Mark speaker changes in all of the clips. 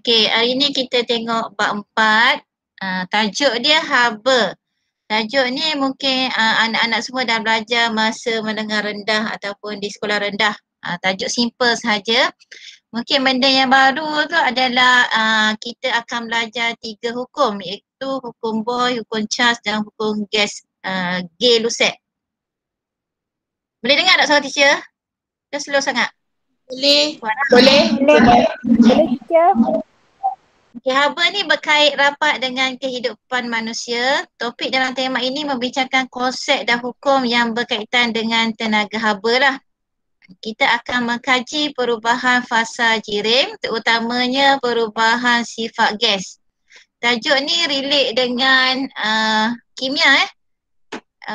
Speaker 1: Okey, hari ni kita tengok bab 4. Tajuk dia haba. Tajuk ni mungkin anak-anak semua dah belajar masa menengah rendah ataupun di sekolah rendah. Tajuk simple sahaja. Mungkin benda yang baru tu adalah kita akan belajar 3 hukum, iaitu hukum Boyle, hukum Charles dan hukum Gay-Lussac. Boleh dengar tak suara teacher? Ke slow sangat?
Speaker 2: Boleh.
Speaker 3: Boleh teacher.
Speaker 1: Okay, haba ni berkait rapat dengan kehidupan manusia. Topik dalam tema ini membincangkan konsep dan hukum yang berkaitan dengan tenaga haba lah. Kita akan mengkaji perubahan fasa jirim, terutamanya perubahan sifat gas. Tajuk ni relate dengan kimia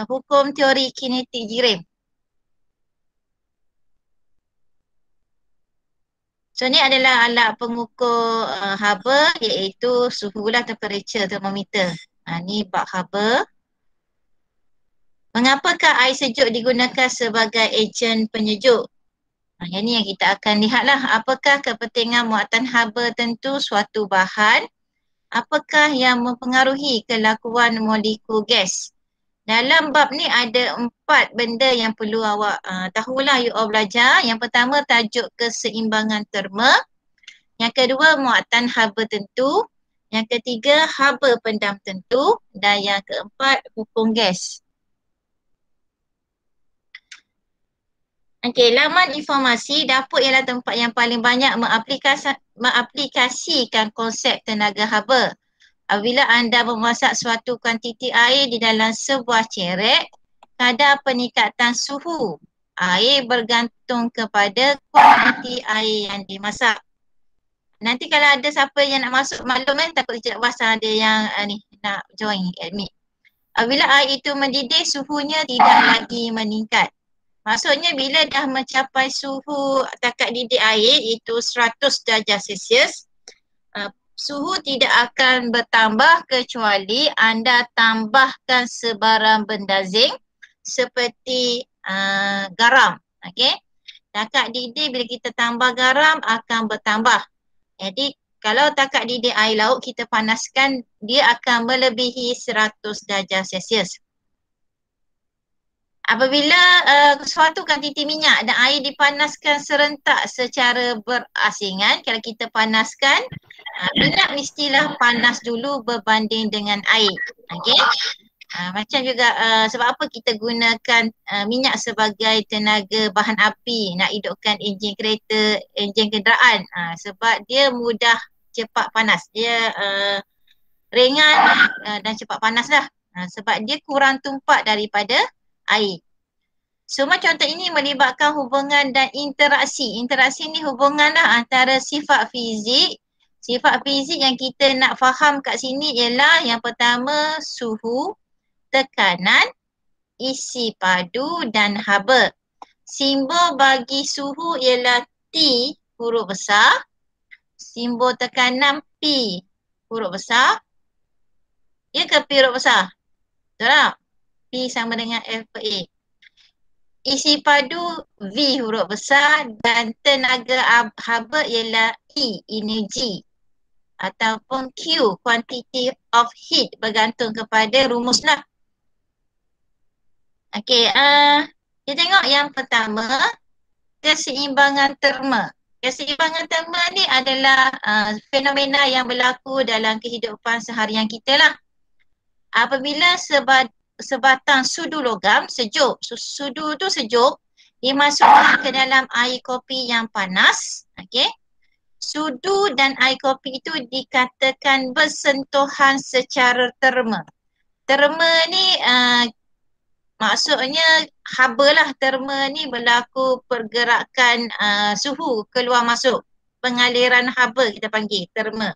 Speaker 1: hukum teori kinetik jirim. So ni adalah alat pengukur haba, iaitu suhu lah, temperature, termometer. Ni bab haba. Mengapakah air sejuk digunakan sebagai ejen penyejuk? Yang ni yang kita akan lihatlah. Apakah kepentingan muatan haba tentu suatu bahan? Apakah yang mempengaruhi kelakuan molekul gas? Dalam bab ni ada 4 benda yang perlu awak tahulah, you all belajar. Yang pertama, tajuk keseimbangan terma. Yang kedua, muatan haba tentu. Yang ketiga, haba pendam tentu. Dan yang keempat, hukum gas. Okey, laman informasi dapur ialah tempat yang paling banyak mengaplikasikan konsep tenaga haba. Apabila anda memasak suatu kuantiti air di dalam sebuah cerek, kadar peningkatan suhu air bergantung kepada kuantiti air yang dimasak. Nanti kalau ada siapa yang nak masuk maklum takut tidak pasal ada yang ni nak join admit. Apabila air itu mendidih, suhunya tidak lagi meningkat. Maksudnya bila dah mencapai suhu takat didih air itu 100 darjah Celsius, suhu tidak akan bertambah kecuali anda tambahkan sebarang benda zinc seperti garam. Okey. Takat didih bila kita tambah garam akan bertambah. Jadi kalau takat didih air laut kita panaskan, dia akan melebihi 100 darjah Celsius. Apabila suatu kuantiti minyak dan air dipanaskan serentak secara berasingan, kalau kita panaskan, minyak mestilah panas dulu berbanding dengan air. Okey. Macam juga sebab apa kita gunakan minyak sebagai tenaga bahan api nak hidupkan enjin kereta, enjin kenderaan. Sebab dia mudah cepat panas. Dia ringan dan cepat panas lah. Sebab dia kurang tumpak daripada air. Semua contoh ini melibatkan hubungan dan interaksi. Interaksi ni hubungan lah antara sifat fizik. Sifat fizik yang kita nak faham kat sini ialah yang pertama suhu, tekanan, isi padu dan haba. Simbol bagi suhu ialah T huruf besar. Simbol tekanan P huruf besar. Ya ke P huruf besar? Betul tak? P sama dengan F per A. Isi padu V huruf besar dan tenaga haba ialah E, energi. Ataupun Q, quantity of heat, bergantung kepada rumus lah. Okey, kita tengok yang pertama, keseimbangan terma. Keseimbangan terma ni adalah fenomena yang berlaku dalam kehidupan seharian kita lah. Apabila sebatang sudu logam sejuk, sudu tu sejuk, dimasukkan ke dalam air kopi yang panas, okey. Sudu dan air kopi itu dikatakan bersentuhan secara terma. Terma ni maksudnya haba lah. Terma ni berlaku pergerakan suhu keluar masuk. Pengaliran haba kita panggil terma.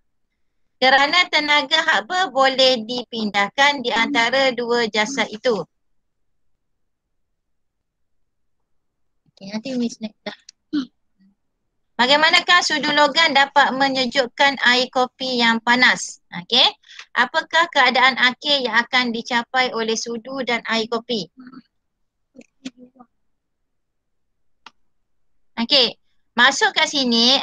Speaker 1: Kerana tenaga haba boleh dipindahkan di antara dua jasad itu. Okay, nanti Miss next dah. Bagaimanakah sudu logam dapat menyejukkan air kopi yang panas? Okey. Apakah keadaan akhir yang akan dicapai oleh sudu dan air kopi? Okey. Masuk kat sini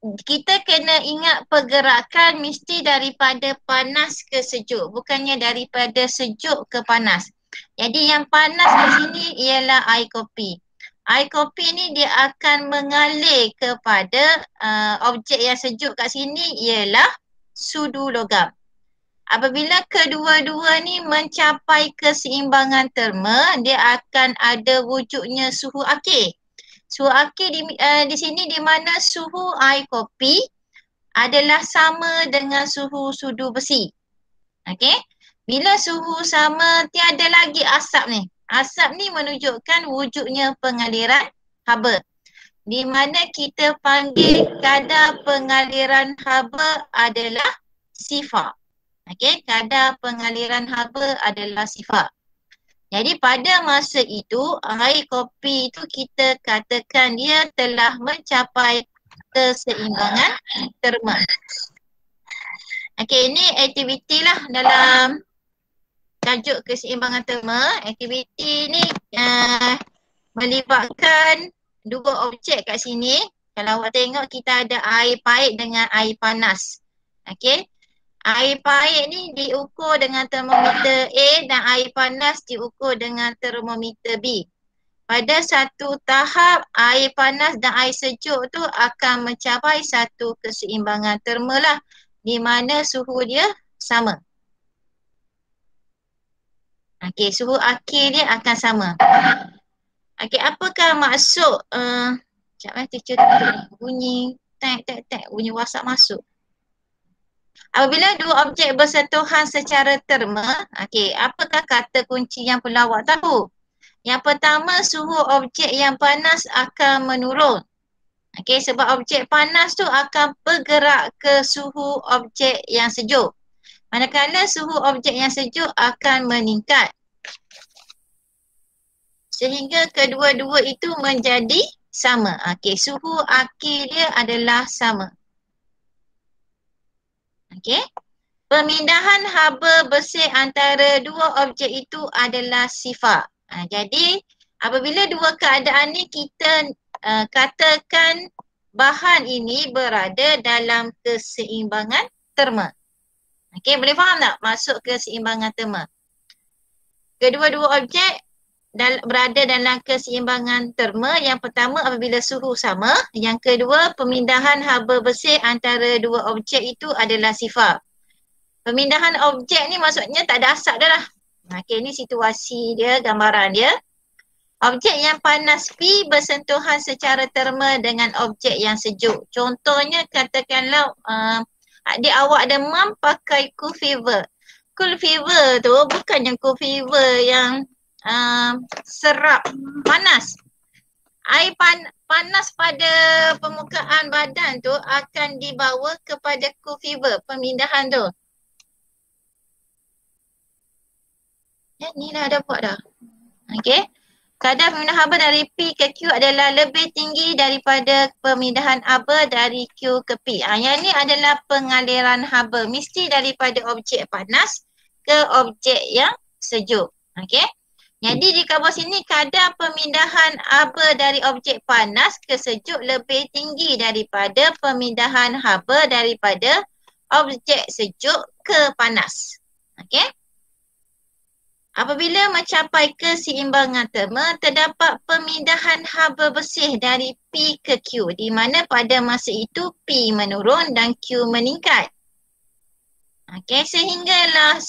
Speaker 1: kita kena ingat pergerakan mesti daripada panas ke sejuk, bukannya daripada sejuk ke panas. Jadi yang panas di sini ialah air kopi. Air kopi ni dia akan mengalir kepada objek yang sejuk kat sini ialah sudu logam. Apabila kedua-dua ni mencapai keseimbangan terma, dia akan ada wujudnya suhu akhir. Suhu akhir di sini di mana suhu air kopi adalah sama dengan suhu sudu besi. Okey. Bila suhu sama, tiada lagi asap ni. Asap ni menunjukkan wujudnya pengaliran haba. Di mana kita panggil kadar pengaliran haba adalah sifar. Okey, kadar pengaliran haba adalah sifar. Jadi pada masa itu, air kopi itu kita katakan dia telah mencapai keseimbangan terma. Okey, ini aktiviti lah dalam tajuk keseimbangan terma. Aktiviti ni melibatkan dua objek kat sini. Kalau awak tengok kita ada air pahit dengan air panas. Okey. Air pahit ni diukur dengan termometer A dan air panas diukur dengan termometer B. Pada satu tahap, air panas dan air sejuk tu akan mencapai satu keseimbangan terma lah, di mana suhu dia sama. Okey, suhu akhir dia akan sama. Okey, apakah maksud sekejap teacher tutup bunyi bunyi WhatsApp masuk. Apabila dua objek bersentuhan secara terma, okey, apakah kata kunci yang perlu awak tahu? Yang pertama, suhu objek yang panas akan menurun. Okey, sebab objek panas tu akan bergerak ke suhu objek yang sejuk. Manakala suhu objek yang sejuk akan meningkat. Sehingga kedua-dua itu menjadi sama. Okey, suhu akhir dia adalah sama. Okey. Pemindahan haba bersih antara dua objek itu adalah sifar. Jadi apabila dua keadaan ni kita katakan bahan ini berada dalam keseimbangan terma. Okey, boleh faham tak maksud keseimbangan terma? Kedua-dua objek berada dalam keseimbangan terma. Yang pertama apabila suhu sama. Yang kedua pemindahan haba bersih antara dua objek itu adalah sifar. Pemindahan objek ni maksudnya tak ada asap dah lah. Okey, ni situasi dia, gambaran dia. Objek yang panas P bersentuhan secara terma dengan objek yang sejuk. Contohnya katakanlah adik awak demam pakai cool fever. Cool fever tu bukan yang cool fever yang serap panas. Air panas pada permukaan badan tu akan dibawa kepada cool fever, pemindahan tu. Ni dah ada buat dah. Okey. Kadar pemindahan haba dari P ke Q adalah lebih tinggi daripada pemindahan haba dari Q ke P. Yang ni adalah pengaliran haba. Mesti daripada objek panas ke objek yang sejuk. Okey. Jadi di bawah sini kadar pemindahan haba dari objek panas ke sejuk lebih tinggi daripada pemindahan haba daripada objek sejuk ke panas. Okey. Apabila mencapai keseimbangan terma, terdapat pemindahan haba bersih dari P ke Q di mana pada masa itu P menurun dan Q meningkat. Okey, sehinggalah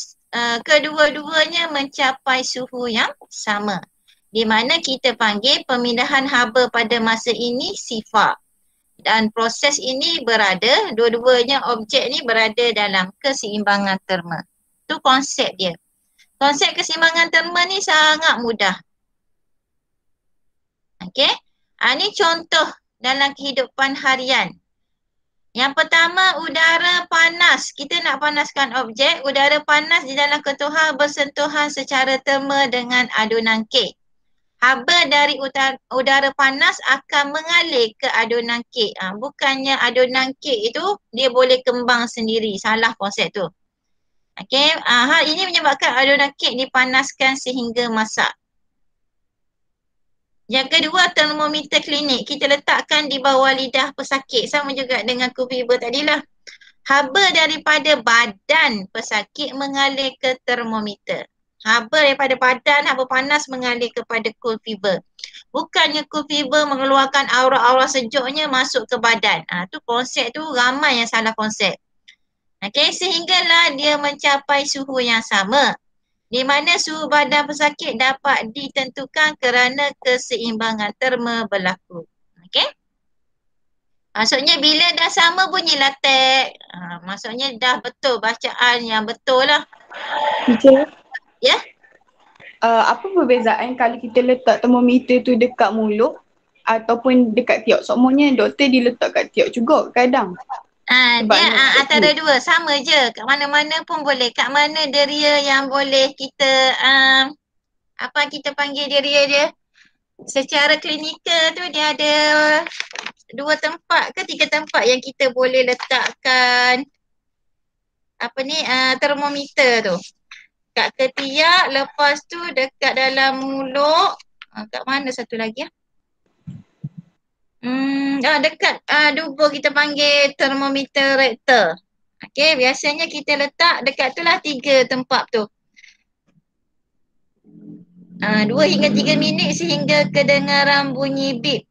Speaker 1: kedua-duanya mencapai suhu yang sama. Di mana kita panggil pemindahan haba pada masa ini sifar. Dan proses ini berada, dua-duanya objek ni berada dalam keseimbangan terma. Itu konsep dia. Konsep keseimbangan terma ni sangat mudah. Okey. Ini contoh dalam kehidupan harian. Yang pertama, udara panas. Kita nak panaskan objek. Udara panas di dalam ketuhan bersentuhan secara terma dengan adunan kek. Haba dari udara panas akan mengalir ke adunan kek. Bukannya adunan kek itu dia boleh kembang sendiri. Salah konsep tu. Okey, hal ini menyebabkan adunan kek dipanaskan sehingga masak. Yang kedua, termometer klinik. Kita letakkan di bawah lidah pesakit. Sama juga dengan cold fever tadilah. Haba daripada badan pesakit mengalir ke termometer. Haba daripada badan, haba panas mengalir kepada cold fever. Bukannya cold fever mengeluarkan aura-aura sejuknya masuk ke badan. Tu konsep tu ramai yang salah konsep. Okey, sehinggalah dia mencapai suhu yang sama. Di mana suhu badan pesakit dapat ditentukan kerana keseimbangan terma berlaku. Okey? Maksudnya bila dah sama bunyi latek, maksudnya dah betul bacaan yang betul lah.
Speaker 2: Teacher,
Speaker 1: Ya?
Speaker 2: apa perbezaan kalau kita letak termometer tu dekat mulut ataupun dekat tiok? Semuanya doktor diletak kat tiok juga kadang. Sebab
Speaker 1: Dia
Speaker 2: nak
Speaker 1: antara dua, sama je. Kat mana-mana pun boleh. Kat mana deria yang boleh kita, apa kita panggil deria dia? Secara klinikal tu dia ada 2 tempat ke 3 tempat yang kita boleh letakkan termometer tu. Kat ketiak, lepas tu dekat dalam mulut. Kat mana satu lagi? Dekat dubur kita panggil termometer rektal. Okey, biasanya kita letak dekat tu lah 3 tempat tu. 2 hingga 3 minit sehingga kedengaran bunyi bip.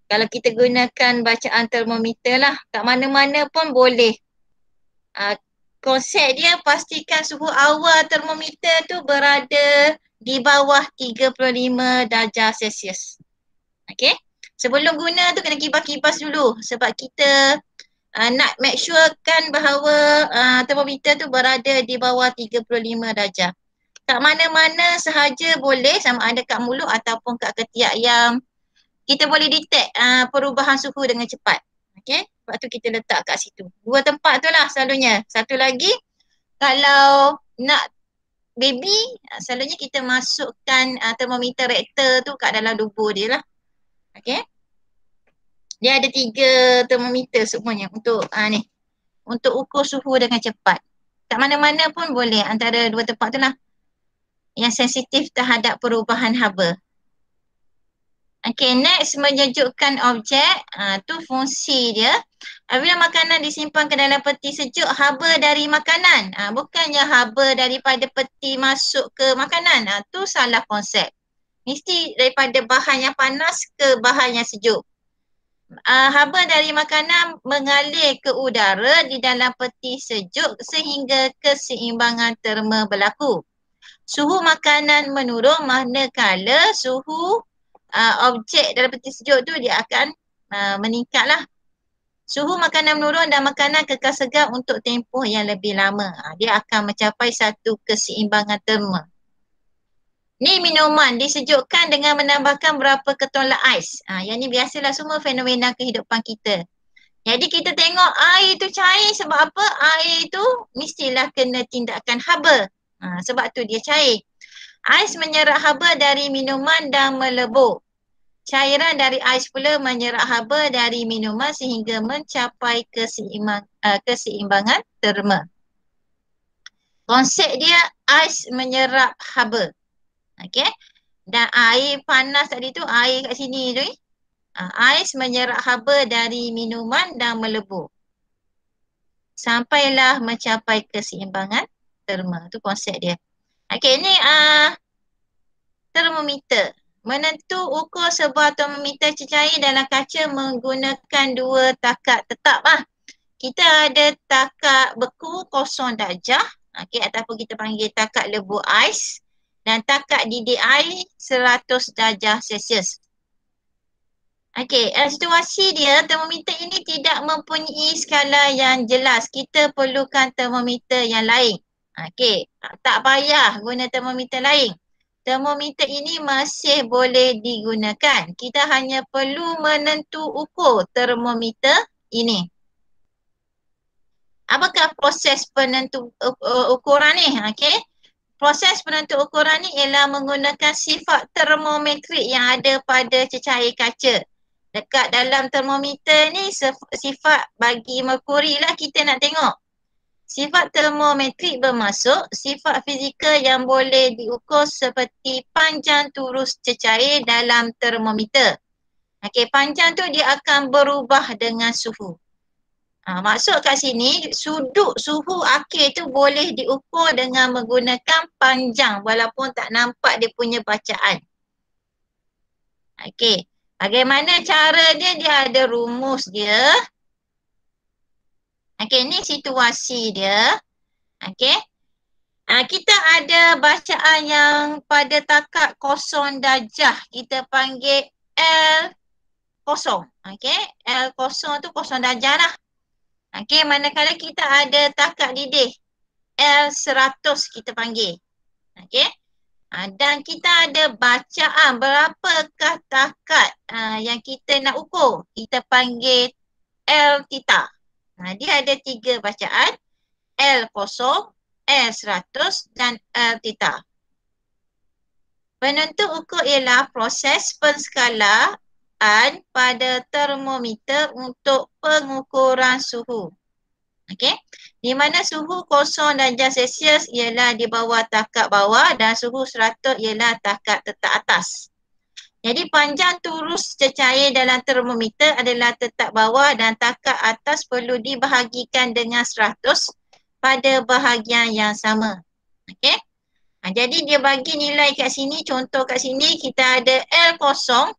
Speaker 1: Kalau kita gunakan bacaan termometer lah, kat mana-mana pun boleh. Konsep dia pastikan suhu awal termometer tu berada di bawah 35 darjah Celsius. Okey? Sebelum guna tu kena kipas-kipas dulu sebab kita nak make sure kan bahawa termometer tu berada di bawah 35 darjah. Kat mana-mana sahaja boleh, sama ada kat mulut ataupun kat ketiak yang kita boleh detect perubahan suhu dengan cepat. Okey? Sebab tu kita letak kat situ. 2 tempat tu lah selalunya. Satu lagi, kalau nak baby, selalunya kita masukkan termometer rektal tu kat dalam dubur dia lah. Okey? Dia ada 3 termometer semuanya untuk untuk ukur suhu dengan cepat. Kat mana-mana pun boleh, antara 2 tempat tu lah yang sensitif terhadap perubahan haba. Okay, next menyejukkan objek. Tu fungsi dia. Bila makanan disimpan ke dalam peti sejuk, haba dari makanan. Bukannya haba daripada peti masuk ke makanan. Tu salah konsep. Mesti daripada bahan yang panas ke bahan yang sejuk. Haba dari makanan mengalir ke udara di dalam peti sejuk sehingga keseimbangan terma berlaku. Suhu makanan menurun manakala suhu objek dalam peti sejuk tu dia akan meningkatlah. Suhu makanan menurun dan makanan kekal segar untuk tempoh yang lebih lama. Dia akan mencapai satu keseimbangan terma. Ni minuman disejukkan dengan menambahkan berapa ketolak ais. Yang ni biasalah semua fenomena kehidupan kita. Jadi kita tengok air tu cair sebab apa? Air tu mestilah kena tindakan haba. Sebab tu dia cair. Ais menyerap haba dari minuman dan melebur. Cairan dari ais pula menyerap haba dari minuman sehingga mencapai keseimbangan terma. Konsep dia ais menyerap haba. Okey. Dan air panas tadi tu, air kat sini tu. Ais menyerap haba dari minuman dan melebur. Sampailah mencapai keseimbangan terma. Tu konsep dia. Okey, ni termometer. Menentu ukur sebuah termometer cecair dalam kaca menggunakan 2 takat tetap lah. Kita ada takat beku 0 darjah. Ataupun kita panggil takat lebur ais. Dan takat didih air 100 darjah Celsius. Situasi dia, termometer ini tidak mempunyai skala yang jelas. Kita perlukan termometer yang lain. Tak payah guna termometer lain. Termometer ini masih boleh digunakan. Kita hanya perlu menentu ukur termometer ini. Apakah proses penentu ukuran ni? Proses penentu ukuran ni ialah menggunakan sifat termometrik yang ada pada cecair kaca. Dekat dalam termometer ni sifat bagi merkuri lah kita nak tengok. Sifat termometrik bermaksud sifat fizikal yang boleh diukur seperti panjang turus cecair dalam termometer. Okey, panjang tu dia akan berubah dengan suhu. Maksud kat sini, sudut suhu akhir tu boleh diukur dengan menggunakan panjang walaupun tak nampak dia punya bacaan. Okey, bagaimana cara dia? Dia ada rumus dia. Okey, ni situasi dia. Okey. Kita ada bacaan yang pada takat kosong darjah. Kita panggil L kosong. Okey. L kosong tu kosong darjah lah. Okey. Manakala kita ada takat didih. L100 kita panggil. Okey. Dan kita ada bacaan berapakah takat yang kita nak ukur. Kita panggil L theta. Dia ada 3 bacaan. L kosong, L100 dan L theta. Penentu ukur ialah proses penskalaan pada termometer untuk pengukuran suhu. Okey. Di mana suhu 0 darjah Celsius ialah di bawah takat bawah dan suhu 100 ialah takat tetap atas. Jadi panjang turus cecair dalam termometer adalah tetap bawah dan takat atas perlu dibahagikan dengan 100 pada bahagian yang sama. Okey. Jadi dia bagi nilai kat sini, contoh kat sini kita ada L kosong.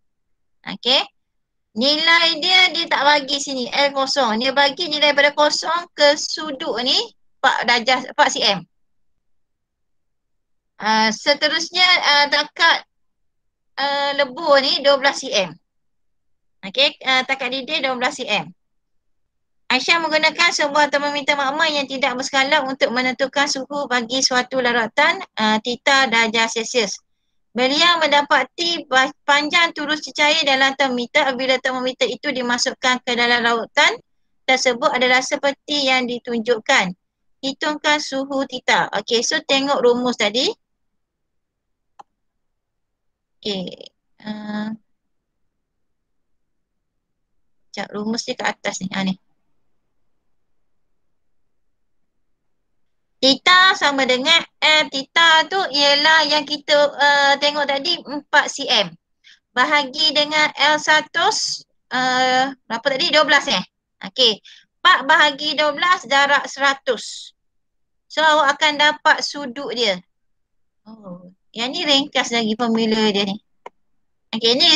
Speaker 1: Okey. Nilai dia tak bagi sini L kosong. Dia bagi nilai pada kosong ke sudut ni 4 cm. Seterusnya takat lebur ni 12 cm. Okey, takat didih 12 cm. Aisyah menggunakan sebuah termometer makmal yang tidak berskala untuk menentukan suhu bagi suatu larutan theta darjah Celsius. Beliau mendapati panjang turus cecair dalam termometer apabila termometer itu dimasukkan ke dalam larutan tersebut adalah seperti yang ditunjukkan. Hitungkan suhu theta. Okey, so tengok rumus tadi. Okey. Sekejap, rumus dia kat atas ni. Ni. Theta sama dengan theta tu ialah yang kita tengok tadi 4 cm. Bahagi dengan L100 berapa tadi? 12 Okey. 4 bahagi 12 jarak 100. So awak akan dapat sudut dia. Oh, yang ni ringkas lagi formula dia ni. Okey, ni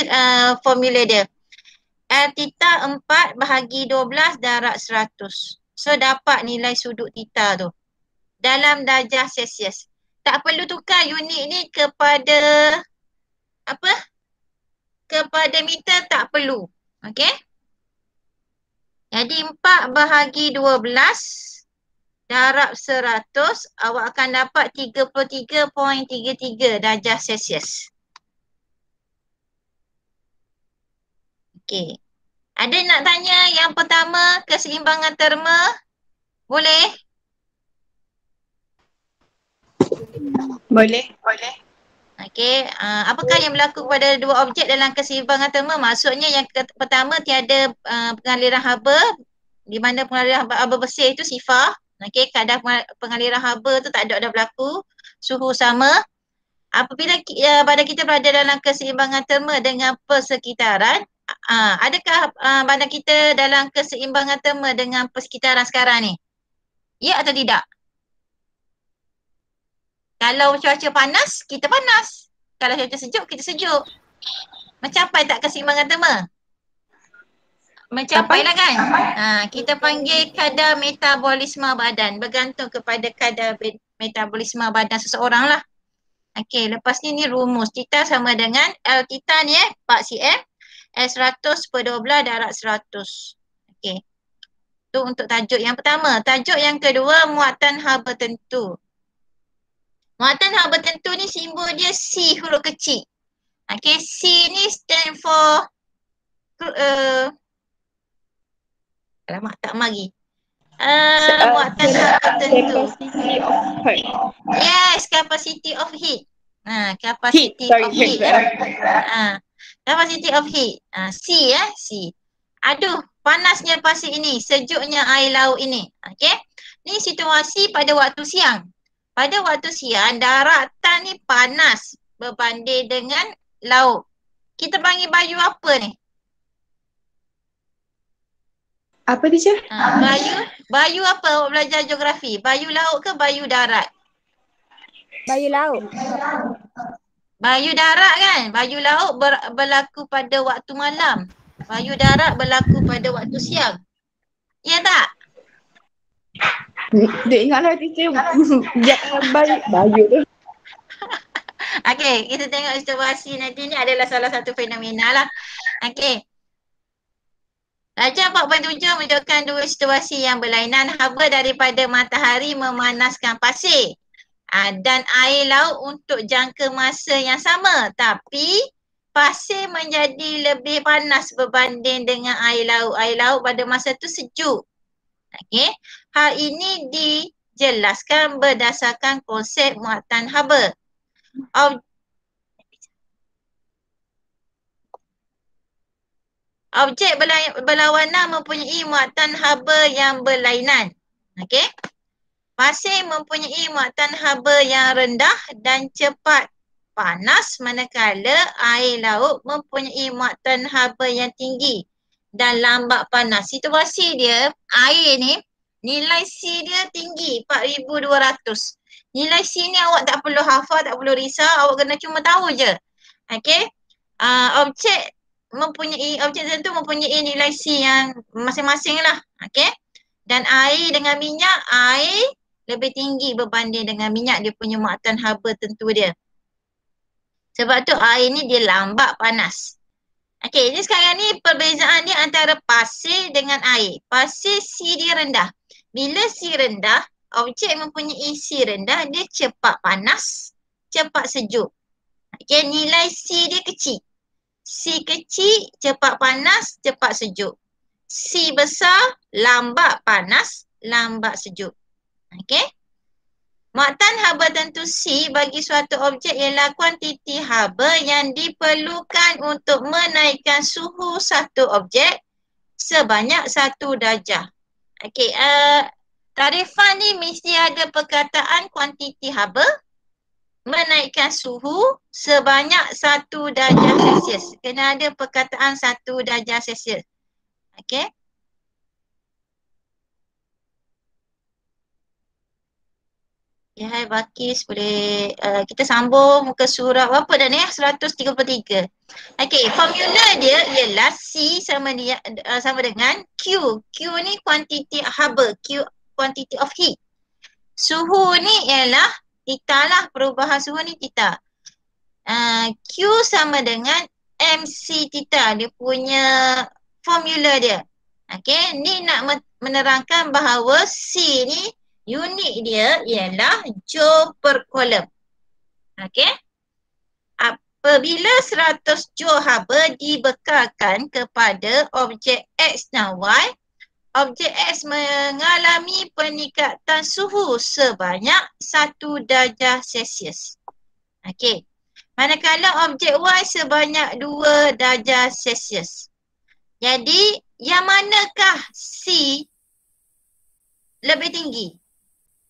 Speaker 1: formula dia. L theta 4 bahagi 12 jarak 100. So dapat nilai sudut theta tu dalam darjah Celsius. Tak perlu tukar unit ni kepada apa? Kepada meter tak perlu. Okey? Jadi 4 bahagi 12 darab 100 awak akan dapat 33.33 darjah Celsius. Okey. Ada nak tanya yang pertama keseimbangan terma? Boleh?
Speaker 2: Boleh.
Speaker 1: Okey, apakah yang berlaku pada dua objek dalam keseimbangan terma? Maksudnya yang pertama tiada pengaliran haba di mana pengaliran haba bersih itu sifar. Okey, kadar pengaliran haba tu tak ada berlaku. Suhu sama. Apabila badan kita berada dalam keseimbangan terma dengan persekitaran, adakah badan kita dalam keseimbangan terma dengan persekitaran sekarang ni? Ya atau tidak? Kalau cuaca panas, kita panas. Kalau cuaca sejuk, kita sejuk. Mencapai tak keseimbangan terma? Mencapai lah kan? Kita panggil kadar metabolisme badan. Bergantung kepada kadar metabolisme badan seseorang lah. Okey, lepas ni rumus. Theta sama dengan L theta ni 4 cm. L100 per 12 darab 100. Okey. Tu untuk tajuk yang pertama. Tajuk yang kedua, muatan hal bertentu. Muatan hal bertentu ni simbol dia C huruf kecil. Okay, C ni stand for alamak tak mari. Muatan hal bertentu.
Speaker 2: Capacity of heat.
Speaker 1: Yes, capacity of heat. Capacity of heat. Capacity of heat. C. Aduh, panasnya pasir ini, sejuknya air laut ini. Okey. Ni situasi pada waktu siang. Pada waktu siang, daratan ni panas berbanding dengan laut. Kita panggil bayu apa ni?
Speaker 2: Apa teacher?
Speaker 1: Bayu apa awak belajar geografi? Bayu laut ke bayu darat?
Speaker 3: Bayu laut.
Speaker 1: Bayu darat kan? Bayu laut berlaku pada waktu malam. Bayu darat berlaku pada waktu siang. Ya tak?
Speaker 2: Dia ingatlah teacher. Bayu tu.
Speaker 1: Okey, kita tengok situasi nanti ni adalah salah satu fenomena lah. Okey. Rajah 4.7 menunjukkan dua situasi yang berlainan. Haba daripada matahari memanaskan pasir. Dan air laut untuk jangka masa yang sama. Tapi pasir menjadi lebih panas berbanding dengan air laut. Air laut pada masa tu sejuk. Okey. Hal ini dijelaskan berdasarkan konsep muatan haba. Objek berlawanan mempunyai muatan haba yang berlainan. Okey. Pasir mempunyai muatan haba yang rendah dan cepat panas, manakala air laut mempunyai muatan haba yang tinggi dan lambat panas. Situasi dia, air ni nilai C dia tinggi, 4,200. Nilai C ni awak tak perlu hafal, tak perlu risau, awak kena cuma tahu je. Okey. Objek tertentu mempunyai nilai C yang masing-masing lah. Okey. Dan air dengan minyak, air lebih tinggi berbanding dengan minyak, dia punya muatan haba tentu dia. Sebab tu air ni dia lambat panas. Okey, jadi sekarang ni perbezaan dia antara pasir dengan air. Pasir C dia rendah. Bila C rendah, objek mempunyai C rendah, dia cepat panas, cepat sejuk. Okey, nilai C dia kecil. C kecil, cepat panas, cepat sejuk. C besar, lambat panas, lambat sejuk. Okey. Muatan haba tentu C bagi suatu objek ialah kuantiti haba yang diperlukan untuk menaikkan suhu satu objek sebanyak 1 darjah. Okey, tarifan ni mesti ada perkataan kuantiti haba menaikkan suhu sebanyak 1 darjah Celsius. Kena ada perkataan 1 darjah Celsius. Okey. Ya, hai Bakis, boleh kita sambung muka surat berapa dah ni? 133. Okey, formula dia ialah C sama dengan Q. Q ni kuantiti haba, Q quantity of heat. Suhu ni ialah theta lah, perubahan suhu ni theta. Q sama dengan MC theta, dia punya formula dia. Okey, ni nak menerangkan bahawa C ni unit dia ialah joule per coulomb. Okey. Apabila 100 joule haba dibekalkan kepada objek X dan Y, objek X mengalami peningkatan suhu sebanyak 1 darjah Celsius. Okey. Manakala objek Y sebanyak 2 darjah Celsius. Jadi, yang manakah C lebih tinggi?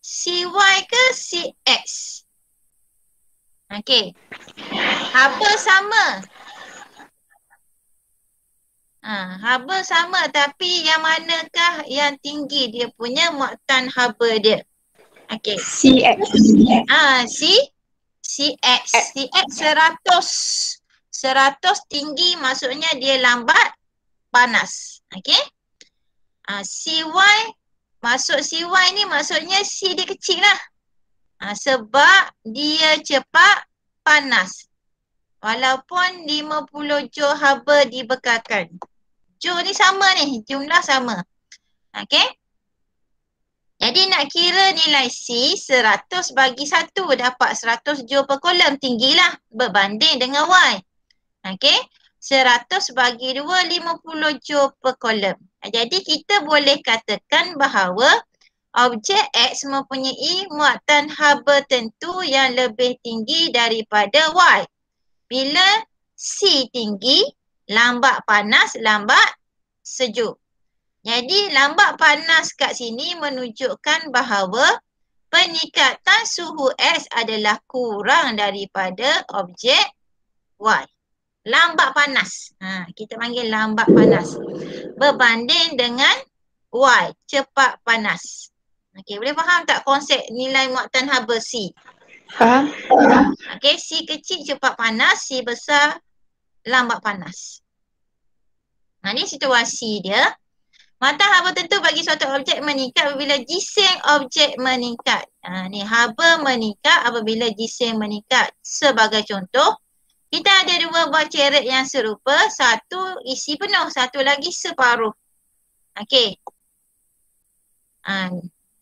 Speaker 1: CY ke CX? Okey. Haba sama. Haba sama, tapi yang manakah yang tinggi dia punya muatan haba dia? Okey.
Speaker 2: CX.
Speaker 1: CX 100. 100 tinggi maksudnya dia lambat panas. Okey. CY, maksud CY ni maksudnya C dia kecil lah. Sebab dia cepat panas. Walaupun 50 joule haba dibekalkan. Joule ni sama ni, jumlah sama. Okey. Jadi nak kira nilai C, 100 bagi 1 dapat 100 joule per coulomb, tinggilah berbanding dengan Y. Okey. 100 bagi 2, 50 joule per coulomb. Jadi kita boleh katakan bahawa objek X mempunyai muatan haba tentu yang lebih tinggi daripada Y. Bila C tinggi, lambat panas, lambat sejuk. Jadi lambat panas kat sini menunjukkan bahawa peningkatan suhu X adalah kurang daripada objek Y. Lambat panas. Kita panggil lambat panas. Berbanding dengan Y, cepat panas. Okey, boleh faham tak konsep nilai muatan haba C?
Speaker 2: Faham?
Speaker 1: Okey, C kecil cepat panas, C besar lambat panas. Ini situasi dia. Muatan haba tentu bagi suatu objek meningkat apabila jisim objek meningkat. Ni haba meningkat apabila jisim meningkat. Sebagai contoh, kita ada dua buah ceret yang serupa, satu isi penuh, satu lagi separuh. Okey.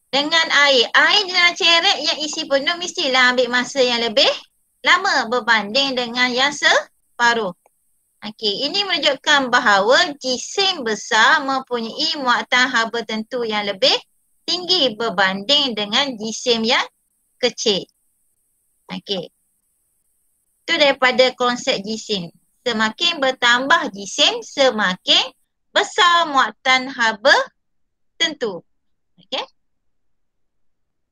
Speaker 1: Dengan air di dalam ceret yang isi penuh mestilah ambil masa yang lebih lama berbanding dengan yang separuh. Okey, ini menunjukkan bahawa jisim besar mempunyai muatan haba tentu yang lebih tinggi berbanding dengan jisim yang kecil. Okey. Itu daripada konsep jisim. Semakin bertambah jisim, semakin besar muatan haba tentu. Okey.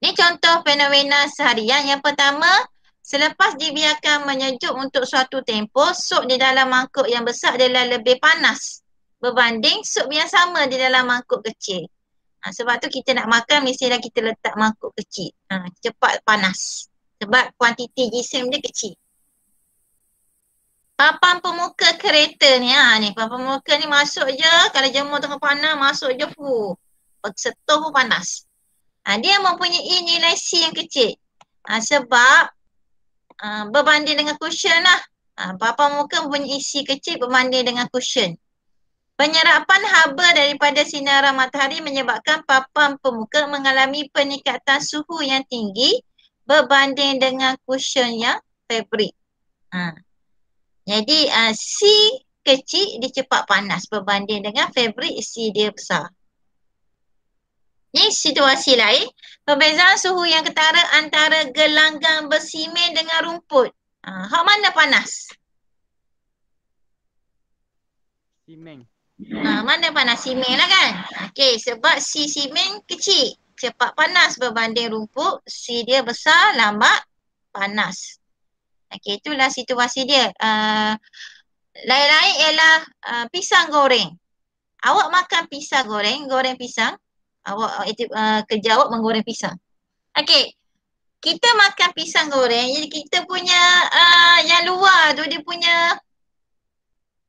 Speaker 1: Ini contoh fenomena seharian. Yang pertama, selepas dibiarkan menyejuk untuk suatu tempoh, sup di dalam mangkuk yang besar adalah lebih panas berbanding sup yang sama di dalam mangkuk kecil. Sebab tu kita nak makan mestilah kita letak mangkuk kecil. Cepat panas. Sebab kuantiti jisim dia kecil. Papan pemuka kereta ni, papan pemuka ni masuk je, kalau jemur tengah panas, masuk je, setuh pun panas. Dia mempunyai nilai C yang kecil. Sebab berbanding dengan cushion lah. Papan muka mempunyai C kecil berbanding dengan cushion. Penyerapan haba daripada sinaran matahari menyebabkan papan pemuka mengalami peningkatan suhu yang tinggi berbanding dengan cushion yang fabrik. Jadi C kecil dia cepat panas berbanding dengan fabrik C dia besar. Ini situasi lain. Perbezaan suhu yang ketara antara gelanggang bersimen dengan rumput. Hak mana panas?
Speaker 4: Simen.
Speaker 1: Mana panas? Simen lah kan? Okey, sebab si simen kecil. Cepat panas berbanding rumput. Si dia besar, lambat panas. Okey, itulah situasi dia. Lain-lain ialah pisang goreng. Awak makan pisang goreng pisang. Awak kerja awak menggoreng pisang. Okey. Kita makan pisang goreng, jadi kita punya yang luar tu dia punya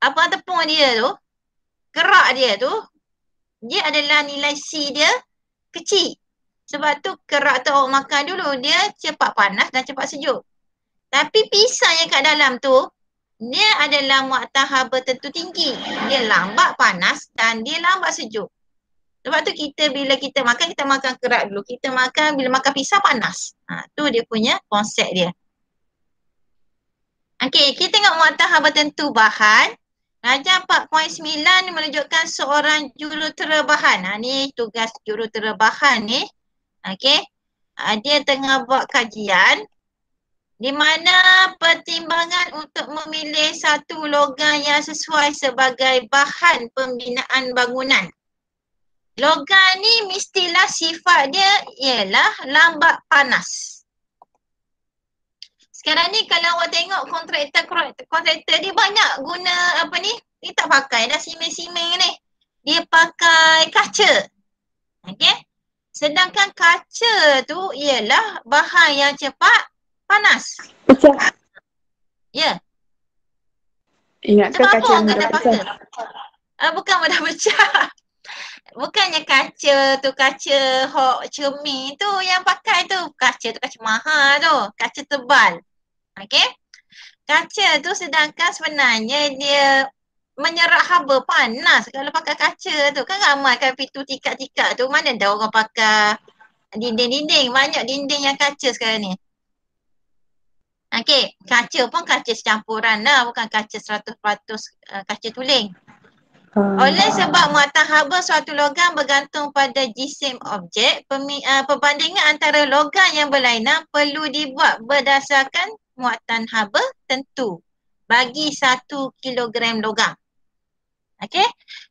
Speaker 1: apa tepung dia tu, kerak dia tu, dia adalah nilai C dia kecil. Sebab tu kerak tu awak makan dulu, dia cepat panas dan cepat sejuk. Tapi pisang yang kat dalam tu, dia adalah muatan haba tentu tinggi. Dia lambat panas dan dia lambat sejuk. Sebab tu bila kita makan kerak dulu. Kita makan, bila makan pisang panas. Tu dia punya konsep dia. Okey, kita tengok muatan haba tentu bahan. Darjah 4.9 menunjukkan seorang jurutera bahan. Ni tugas jurutera bahan ni. Okey. Dia tengah buat kajian. Di mana pertimbangan untuk memilih satu logam yang sesuai sebagai bahan pembinaan bangunan. Logam ni mestilah sifat dia ialah lambat panas. Sekarang ni kalau awak tengok kontraktor dia banyak guna apa ni? Dia tak pakai dah simen-simen ni. Dia pakai kaca. Okey? Sedangkan kaca tu ialah bahan yang cepat panas.
Speaker 2: Pecah.
Speaker 1: Ya.
Speaker 2: Ingat ke
Speaker 1: Sebab
Speaker 2: kaca yang
Speaker 1: apa
Speaker 2: mudah
Speaker 1: kata
Speaker 2: pecah?
Speaker 1: bukan mudah pecah. Bukannya kaca tu, kaca hok cermin tu yang pakai tu. Kaca tu kaca mahal tu. Kaca tebal. Okey. Kaca tu sedangkan sebenarnya dia menyerap haba panas kalau pakai kaca tu. Kan ramai kan pintu tikar-tikar tu. Mana dah orang pakai dinding-dinding. Banyak dinding yang kaca sekarang ni. Okey. Kaca pun kaca secampuran lah. Bukan kaca 100% kaca tuling. Oleh sebab muatan haba suatu logam bergantung pada jisim objek, perbandingan antara logam yang berlainan perlu dibuat berdasarkan muatan haba tentu bagi 1 kilogram logam. Okey.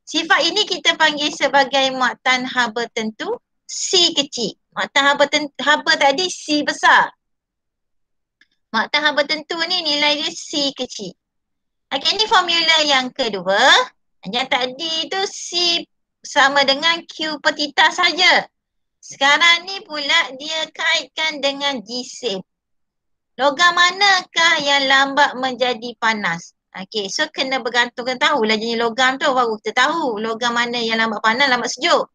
Speaker 1: Sifat ini kita panggil sebagai muatan haba tentu C kecil. Muatan haba tadi C besar. Muatan haba tentu ni nilai dia C kecil. Okey, ini formula yang kedua. Yang tadi tu C sama dengan Q per theta saja. Sekarang ni pula dia kaitkan dengan G-sim. Logam manakah yang lambat menjadi panas? Okey, so kena bergantung, kena tahulah jenis logam tu baru kita tahu logam mana yang lambat panas, lambat sejuk.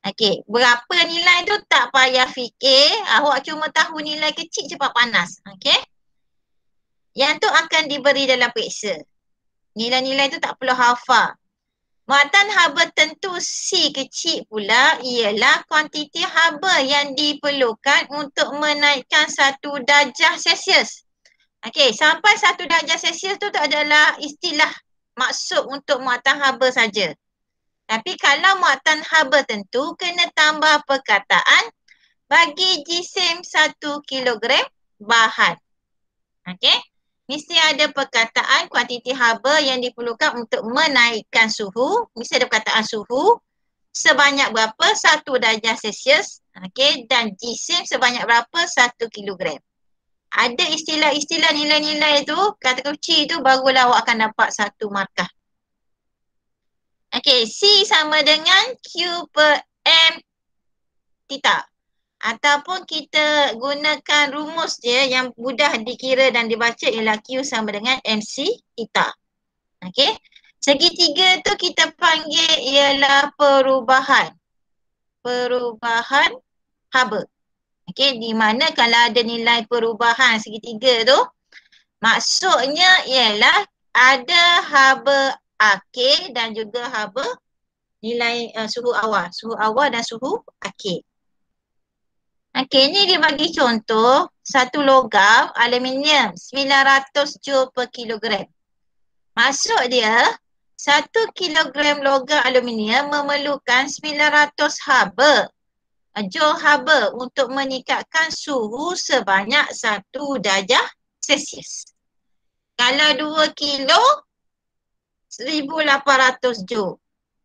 Speaker 1: Okey, berapa nilai tu tak payah fikir, awak cuma tahu nilai kecil cepat panas. Okey. Yang tu akan diberi dalam periksa. Nilai-nilai tu tak perlu hafal. Muatan haba tentu C kecil pula ialah kuantiti haba yang diperlukan untuk menaikkan 1 darjah Celsius. Okey, sampai 1 darjah Celsius tu adalah istilah maksud untuk muatan haba saja. Tapi kalau muatan haba tentu kena tambah perkataan bagi jisim 1 kilogram bahan. Okey, mesti ada perkataan kuantiti haba yang diperlukan untuk menaikkan suhu. Mesti ada perkataan suhu sebanyak berapa 1 darjah Celsius. Okey, dan jisim sebanyak berapa 1 kilogram. Ada istilah-istilah nilai-nilai tu, kata kunci tu barulah awak akan dapat 1 markah. Okey, C sama dengan Q per M theta. Ataupun kita gunakan rumus dia yang mudah dikira dan dibaca ialah Q sama dengan MC theta. Okey, segitiga tu kita panggil ialah perubahan haba. Okey, di mana kalau ada nilai perubahan segitiga tu, maksudnya ialah ada haba akhir dan juga haba nilai suhu awal dan suhu akhir. Okey, ni dia bagi contoh satu logam aluminium 900 joule per kilogram. Maksud dia 1 kilogram logam aluminium memerlukan 900 haba joule haba untuk meningkatkan suhu sebanyak 1 darjah Celsius. Kalau 2 kilo 1800 joule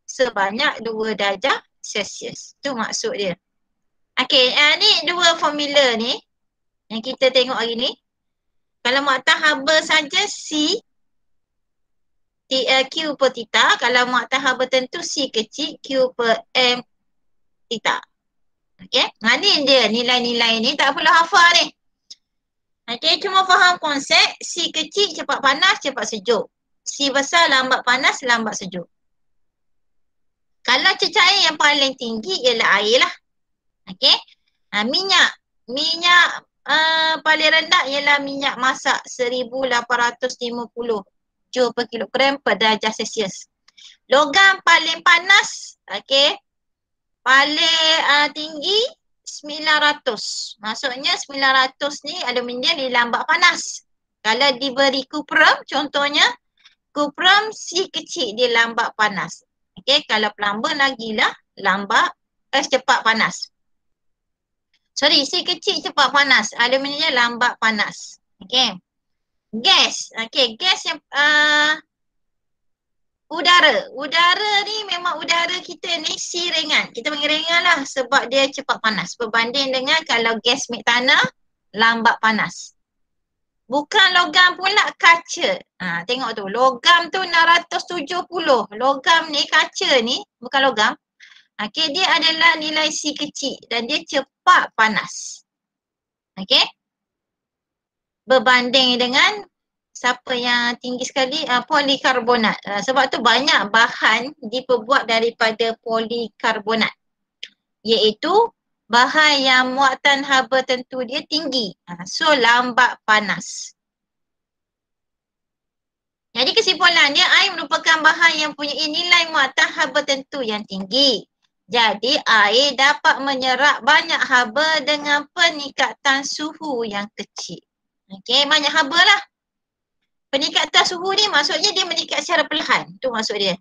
Speaker 1: sebanyak 2 darjah Celsius. Itu maksud dia. Okey, ni 2 formula ni yang kita tengok hari ni. Kalau muatan haba saja C Q per theta. Kalau muatan haba tentu C kecil Q per M theta. Okey, ni dia nilai-nilai ni tak perlu hafal ni. Okey, cuma faham konsep C kecil cepat panas, cepat sejuk. C besar lambat panas, lambat sejuk. Kalau cecair yang paling tinggi ialah air lah. Okey, minyak paling rendah ialah minyak masak 1850 joule per kilogram per darjah Celsius. Logam paling panas, okey, paling tinggi 900. Maksudnya 900 ni aluminium dia lambat panas. Kalau diberi kuprum, contohnya kuprum C kecil dia lambat panas. Okey, kalau plumber lagilah cepat panas. Sorry, C kecil cepat panas, aluminium lambat panas. Okey. Gas. Okey, gas yang Udara ni memang udara kita ni C ringan. Kita panggil ringan lah sebab dia cepat panas. Berbanding dengan kalau gas metana lambat panas. Bukan logam pula, kaca. Tengok tu, logam tu 670. Logam ni, kaca ni, bukan logam. Okey, dia adalah nilai C kecil dan dia cepat panas. Okey. Berbanding dengan siapa yang tinggi sekali, polikarbonat. Sebab tu banyak bahan diperbuat daripada polikarbonat. Iaitu bahan yang muatan haba tentu dia tinggi. So lambat panas. Jadi kesimpulannya, air merupakan bahan yang punya nilai muatan haba tentu yang tinggi. Jadi air dapat menyerap banyak haba dengan peningkatan suhu yang kecil. Okey, banyak haba lah. Peningkatan suhu ni maksudnya dia meningkat secara perlahan. Itu maksud dia.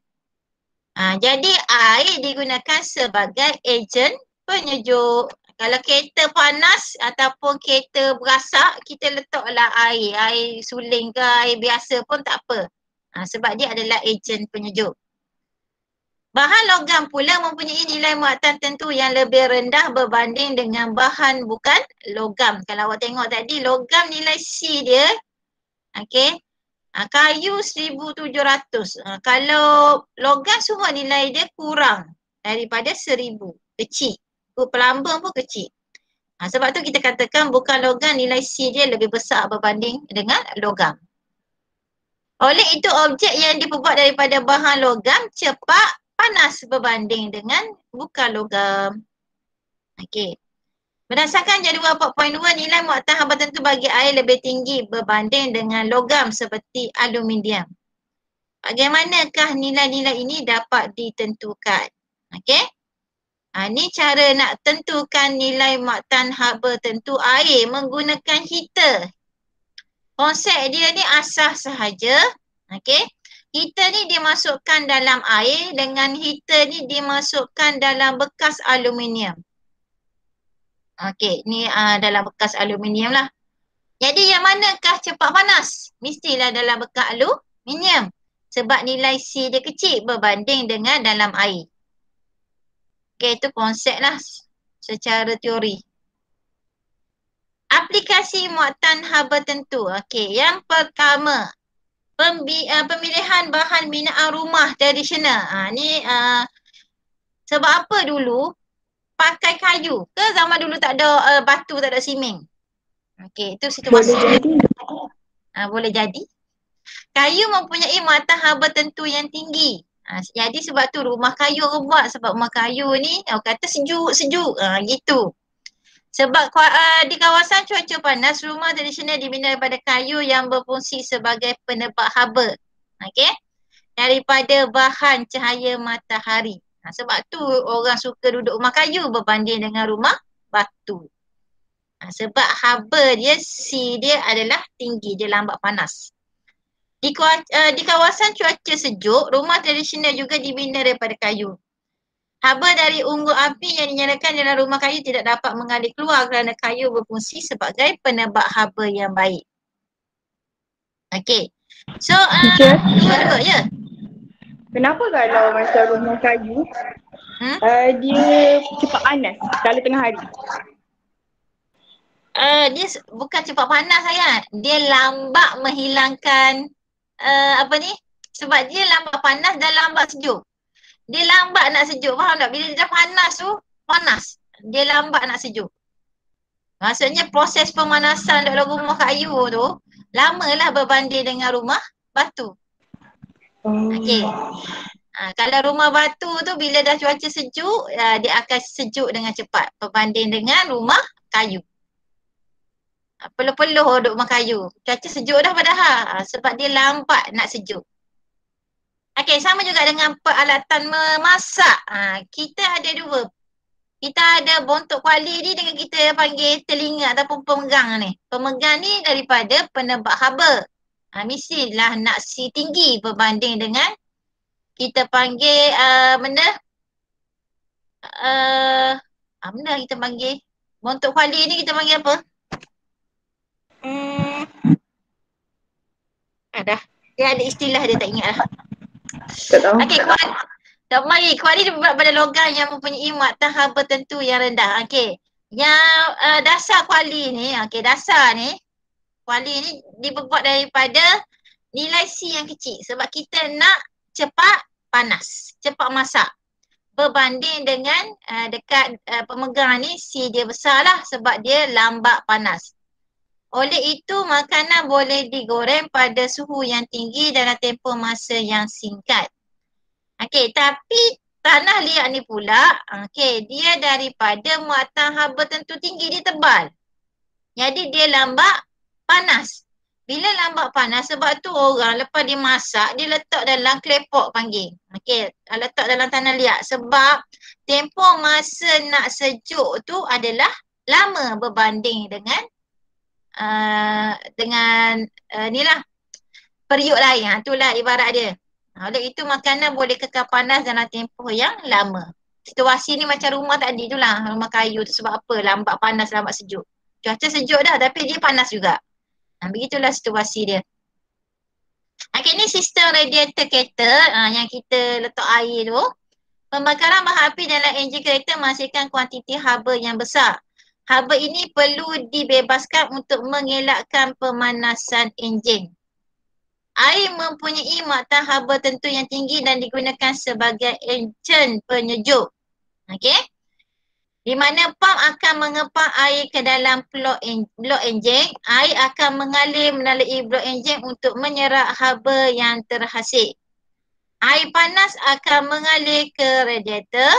Speaker 1: Jadi air digunakan sebagai ejen penyejuk. Kalau kereta panas ataupun kereta berasak, kita letaklah air suling ke air biasa pun tak apa. Sebab dia adalah ejen penyejuk. Bahan logam pula mempunyai nilai muatan tentu yang lebih rendah berbanding dengan bahan bukan logam. Kalau awak tengok tadi, logam nilai C dia, okey, kayu 1,700. Kalau logam semua nilai dia kurang daripada 1,000. Kecil. Pelambang pun kecil. Sebab tu kita katakan bukan logam nilai C dia lebih besar berbanding dengan logam. Oleh itu objek yang diperbuat daripada bahan logam cepat panas berbanding dengan bukan logam. Okey. Berdasarkan jadual 4.2 nilai muatan haba tentu bagi air lebih tinggi berbanding dengan logam seperti aluminium. Bagaimanakah nilai-nilai ini dapat ditentukan? Okey. Ni cara nak tentukan nilai muatan haba tentu air menggunakan heater. Konsep dia ni asas sahaja. Okey. Heater ni dimasukkan dalam air, dengan heater ni dimasukkan dalam bekas aluminium. Okey, ni dalam bekas aluminium lah. Jadi yang manakah cepat panas? Mestilah dalam bekas aluminium. Sebab nilai C dia kecil berbanding dengan dalam air. Okey, itu konsep lah secara teori. Aplikasi muatan haba tentu. Okey, yang pertama, pemilihan bahan binaan rumah tradisional. Ni sebab apa dulu pakai kayu? Ke zaman dulu tak ada batu, tak ada simeng? Okey, itu situasi.
Speaker 2: Boleh jadi.
Speaker 1: Boleh jadi. Kayu mempunyai muatan haba tentu yang tinggi. Jadi sebab tu rumah kayu orang buat, sebab rumah kayu ni orang kata sejuk-sejuk. Gitu. Sebab di kawasan cuaca panas, rumah tradisional dibina daripada kayu yang berfungsi sebagai penebak haba. Okey? Daripada bahan cahaya matahari. Sebab tu orang suka duduk rumah kayu berbanding dengan rumah batu. Sebab haba dia, C dia adalah tinggi, dia lambat panas. Di kawasan cuaca sejuk, rumah tradisional juga dibina daripada kayu. Haba dari unggun api yang dinyalakan dalam rumah kayu tidak dapat mengalir keluar kerana kayu berfungsi sebagai penebak haba yang baik. Okey. So, dua-dua je.
Speaker 2: Kenapa kalau macam rumah kayu, dia cepat panas kalau tengah hari?
Speaker 1: Dia bukan cepat panas sayang. Dia lambat menghilangkan sebab dia lambat panas dan lambat sejuk. Dia lambat nak sejuk, faham tak? Bila dia dah panas tu, panas. Dia lambat nak sejuk. Maksudnya proses pemanasan dalam rumah kayu tu lamalah berbanding dengan rumah batu. Okey. Kalau rumah batu tu bila dah cuaca sejuk, dia akan sejuk dengan cepat berbanding dengan rumah kayu. Peluh-peluh duduk rumah kayu. Cuaca sejuk dah padahal sebab dia lambat nak sejuk. Okey, sama juga dengan peralatan memasak. Kita ada dua. Kita ada bontot kuali ni dengan kita panggil telinga ataupun pemegang ni. Pemegang ni daripada penebak haba. Mestilah nak C tinggi berbanding dengan kita panggil benda kita panggil bontot kuali ni kita panggil apa? Dia ada istilah dia, tak ingat lah.
Speaker 2: Tak tahu.
Speaker 1: Okey, kuali dibuat pada logam yang mempunyai muatan haba tentu yang rendah. Okey. Yang dasar kuali ni, dasar ni, kuali ni dibuat daripada nilai C yang kecil sebab kita nak cepat panas, cepat masak. Berbanding dengan dekat pemegang ni, C dia besar lah sebab dia lambat panas. Oleh itu, makanan boleh digoreng pada suhu yang tinggi dalam tempoh masa yang singkat. Okey, tapi tanah liat ni pula, dia daripada muatan haba tentu tinggi, dia tebal. Jadi dia lambat panas. Bila lambat panas, sebab tu orang lepas dia masak, dia letak dalam klepot panggil. Okey, letak dalam tanah liat sebab tempoh masa nak sejuk tu adalah lama berbanding dengan periuk lain. Itulah ibarat dia. Oleh itu makanan boleh kekal panas dalam tempoh yang lama. Situasi ni macam rumah tadi tu lah, rumah kayu tu. Sebab apa? Lambat panas, lambat sejuk. Cuaca sejuk dah tapi dia panas juga. Begitulah situasi dia. Okey, ni sistem radiator kereta yang kita letak air tu. Pembakaran bahan api dalam enjin kereta menghasilkan kuantiti haba yang besar. Haba ini perlu dibebaskan untuk mengelakkan pemanasan enjin. Air mempunyai muatan haba tentu yang tinggi dan digunakan sebagai enjin penyejuk. Okey? Di mana pam akan mengepang air ke dalam blok enjin, air akan mengalir melalui blok enjin untuk menyerap haba yang terhasil. Air panas akan mengalir ke radiator.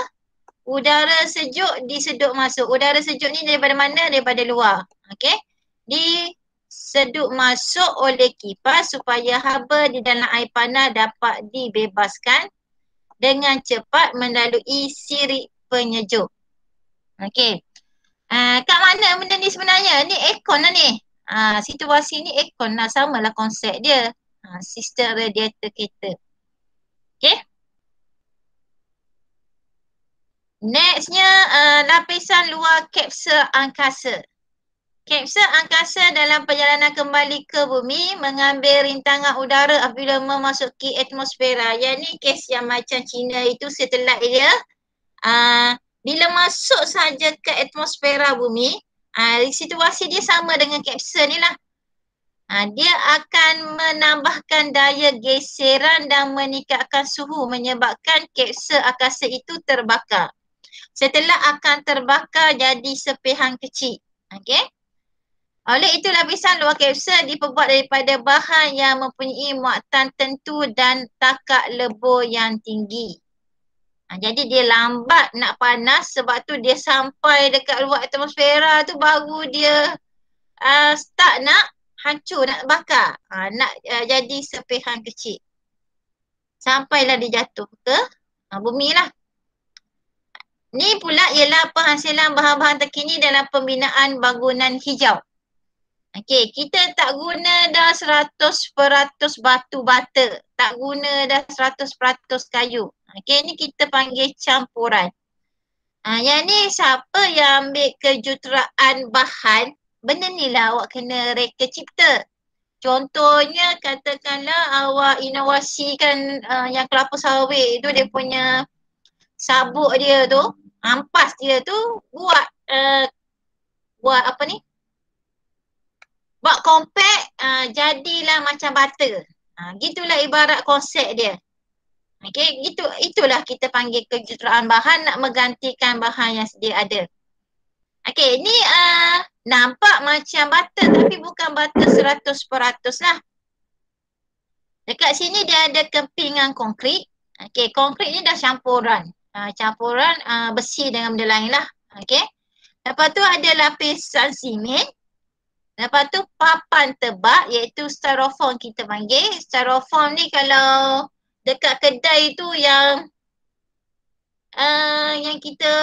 Speaker 1: Udara sejuk disedut masuk. Udara sejuk ni daripada mana? Daripada luar. Okey. Disedut masuk oleh kipas supaya haba di dalam air panas dapat dibebaskan dengan cepat melalui sirip penyejuk. Okey. Kat mana benda ni sebenarnya? Ni aircon lah ni. Situasi ni aircon lah. Samalah konsep dia. Sistem radiator kereta. Okey. Nextnya lapisan luar kapsul angkasa. Kapsul angkasa dalam perjalanan kembali ke bumi mengambil rintangan udara apabila memasuki atmosfera. Yang ni kes yang macam China itu satelit dia. Bila masuk saja ke atmosfera bumi, situasi dia sama dengan kapsul ni lah. Dia akan menambahkan daya geseran dan meningkatkan suhu menyebabkan kapsul angkasa itu terbakar. Setelah akan terbakar jadi sepihan kecil. Okey. Oleh itu lapisan luar kapsul diperbuat daripada bahan yang mempunyai muatan tentu dan takak lebur yang tinggi. Jadi dia lambat nak panas sebab tu dia sampai dekat luar atmosfera tu baru dia start nak hancur, nak bakar. Jadi sepihan kecil. Sampailah dia jatuh ke bumi lah. Ni pula ialah penghasilan bahan-bahan terkini dalam pembinaan bangunan hijau. Okey, kita tak guna dah 100% batu bata. Tak guna dah 100% kayu. Okey, ni kita panggil campuran. Yang ni siapa yang ambil kejuruteraan bahan, benda ni lah awak kena reka cipta. Contohnya katakanlah awak inovasikan yang kelapa sawit tu dia punya sabuk dia tu, ampas dia tu buat apa ni? Buat compact, jadilah macam butter. Gitulah ibarat konsep dia. Okey, itulah kita panggil kejuruteraan bahan nak menggantikan bahan yang sedia ada. Okey, ni nampak macam butter tapi bukan butter 100% lah. Dekat sini dia ada kempingan konkrit. Okey, konkrit ni dah campuran. Campuran besi dengan benda lain lah. Okey. Lepas tu ada lapisan simen. Lepas tu papan tebak iaitu styrofoam kita panggil. Styrofoam ni kalau dekat kedai tu yang kita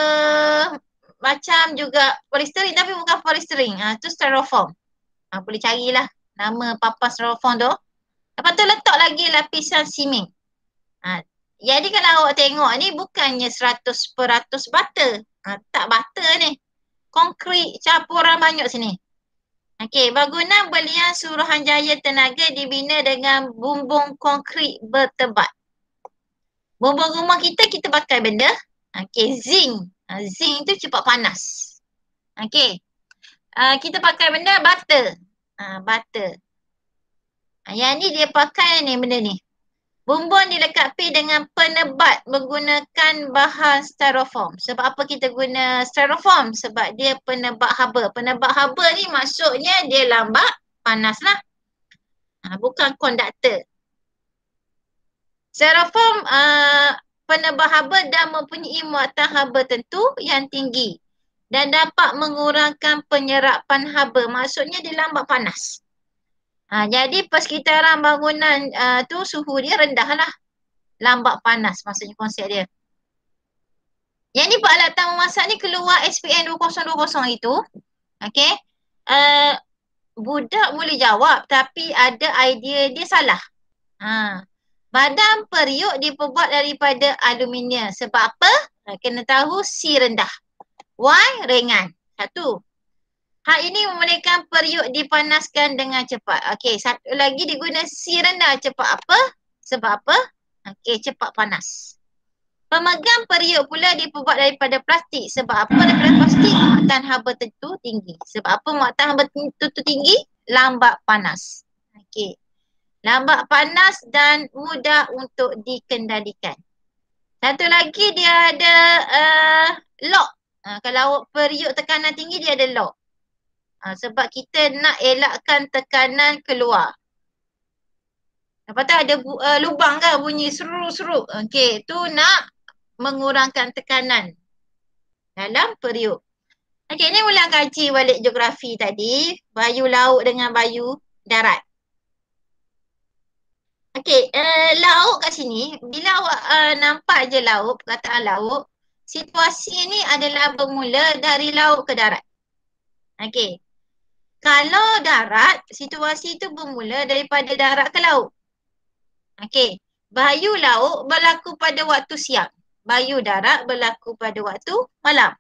Speaker 1: macam juga polystyrene tapi bukan polystyrene. Tu styrofoam. Boleh carilah nama papan styrofoam tu. Lepas tu letak lagi lapisan simen. Jadi kalau awak tengok ni bukannya 100% butter. Tak butter ni. Konkrit campuran banyak sini. Okey, bangunan belian Suruhanjaya Tenaga dibina dengan bumbung konkrit bertebat. Bumbung rumah kita pakai benda. Okey, zinc. Zinc tu cepat panas. Okey. Kita pakai benda butter. Butter. Yang ni dia pakai ni benda ni. Bumbung dilengkapi dengan penebat menggunakan bahan styrofoam. Sebab apa kita guna styrofoam? Sebab dia penebat haba. Penebat haba ni maksudnya dia lambat panas lah. Bukan konduktor. Styrofoam penebat haba dan mempunyai muatan haba tentu yang tinggi. Dan dapat mengurangkan penyerapan haba. Maksudnya dia lambat panas. Jadi persekitaran bangunan tu suhu dia rendah lah. Lambat panas maksudnya konsep dia. Yang ni peralatan memasak ni keluar SPN 2020 itu. Okey. Budak boleh jawab tapi ada idea dia salah. Badan periuk diperbuat daripada aluminium. Sebab apa? Kena tahu C rendah. Y ringan. Satu. Hal ini membolehkan periuk dipanaskan dengan cepat. Okey, satu lagi diguna C rendah. Cepat apa? Sebab apa? Okey, cepat panas. Pemegang periuk pula diperbuat daripada plastik. Sebab apa daripada plastik? Muatan haba tentu tinggi. Sebab apa muatan haba tentu tinggi? Lambat panas. Okey. Lambat panas dan mudah untuk dikendalikan. Satu lagi dia ada lock. Kalau periuk tekanan tinggi dia ada lock. Sebab kita nak elakkan tekanan keluar. Lepas tu ada lubang kan bunyi seru-seru. Okey, tu nak mengurangkan tekanan dalam periuk. Okey, ni ulang kaji balik geografi tadi. Bayu laut dengan bayu darat. Okey, laut kat sini, bila awak nampak je laut, perkataan laut, situasi ni adalah bermula dari laut ke darat. Okey. Kalau darat, situasi itu bermula daripada darat ke laut. Okey. Bayu laut berlaku pada waktu siang. Bayu darat berlaku pada waktu malam.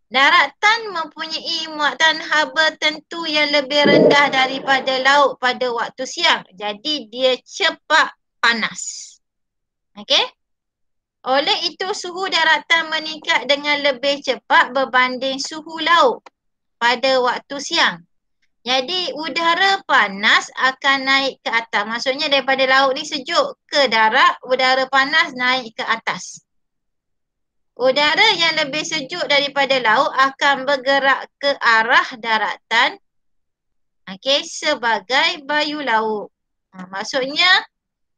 Speaker 1: Daratan mempunyai muatan haba tentu yang lebih rendah daripada laut pada waktu siang. Jadi dia cepat panas. Okey? Oleh itu suhu daratan meningkat dengan lebih cepat berbanding suhu laut pada waktu siang. Jadi udara panas akan naik ke atas. Maksudnya daripada laut ni sejuk ke darat, udara panas naik ke atas. Udara yang lebih sejuk daripada laut akan bergerak ke arah daratan. Okey, sebagai bayu laut. Maksudnya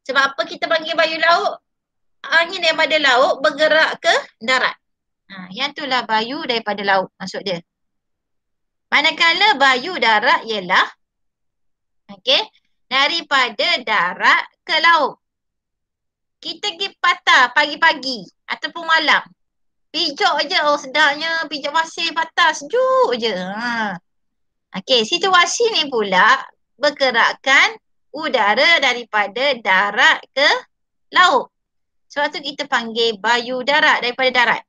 Speaker 1: sebab apa kita panggil bayu laut? Angin daripada laut bergerak ke darat. Yang itulah bayu daripada laut maksud dia. Manakala bayu darat ialah daripada darat ke laut. Kita pergi patah pagi-pagi ataupun malam. Pijak je, sedapnya pijak pasir patah, sejuk je. Situasi ni pula bergerakkan udara daripada darat ke laut. Sebab tu kita panggil bayu darat daripada darat.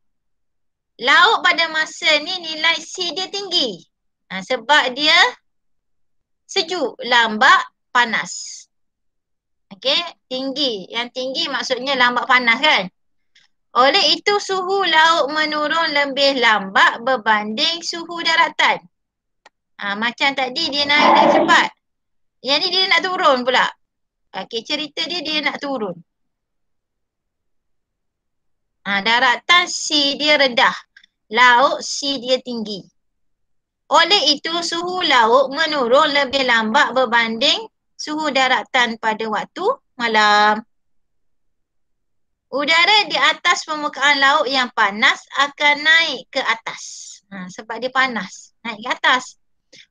Speaker 1: Laut pada masa ni nilai C dia tinggi. Sebab dia sejuk, lambat, panas. Tinggi. Yang tinggi maksudnya lambat panas kan. Oleh itu suhu laut menurun lebih lambat berbanding suhu daratan. Macam tadi dia naik lagi cepat. Yang ni dia nak turun pula. Cerita dia nak turun. Daratan C dia rendah. Laut C dia tinggi. Oleh itu suhu laut menurun lebih lambat berbanding suhu daratan pada waktu malam. Udara di atas permukaan laut yang panas akan naik ke atas. Sebab dia panas, naik ke atas.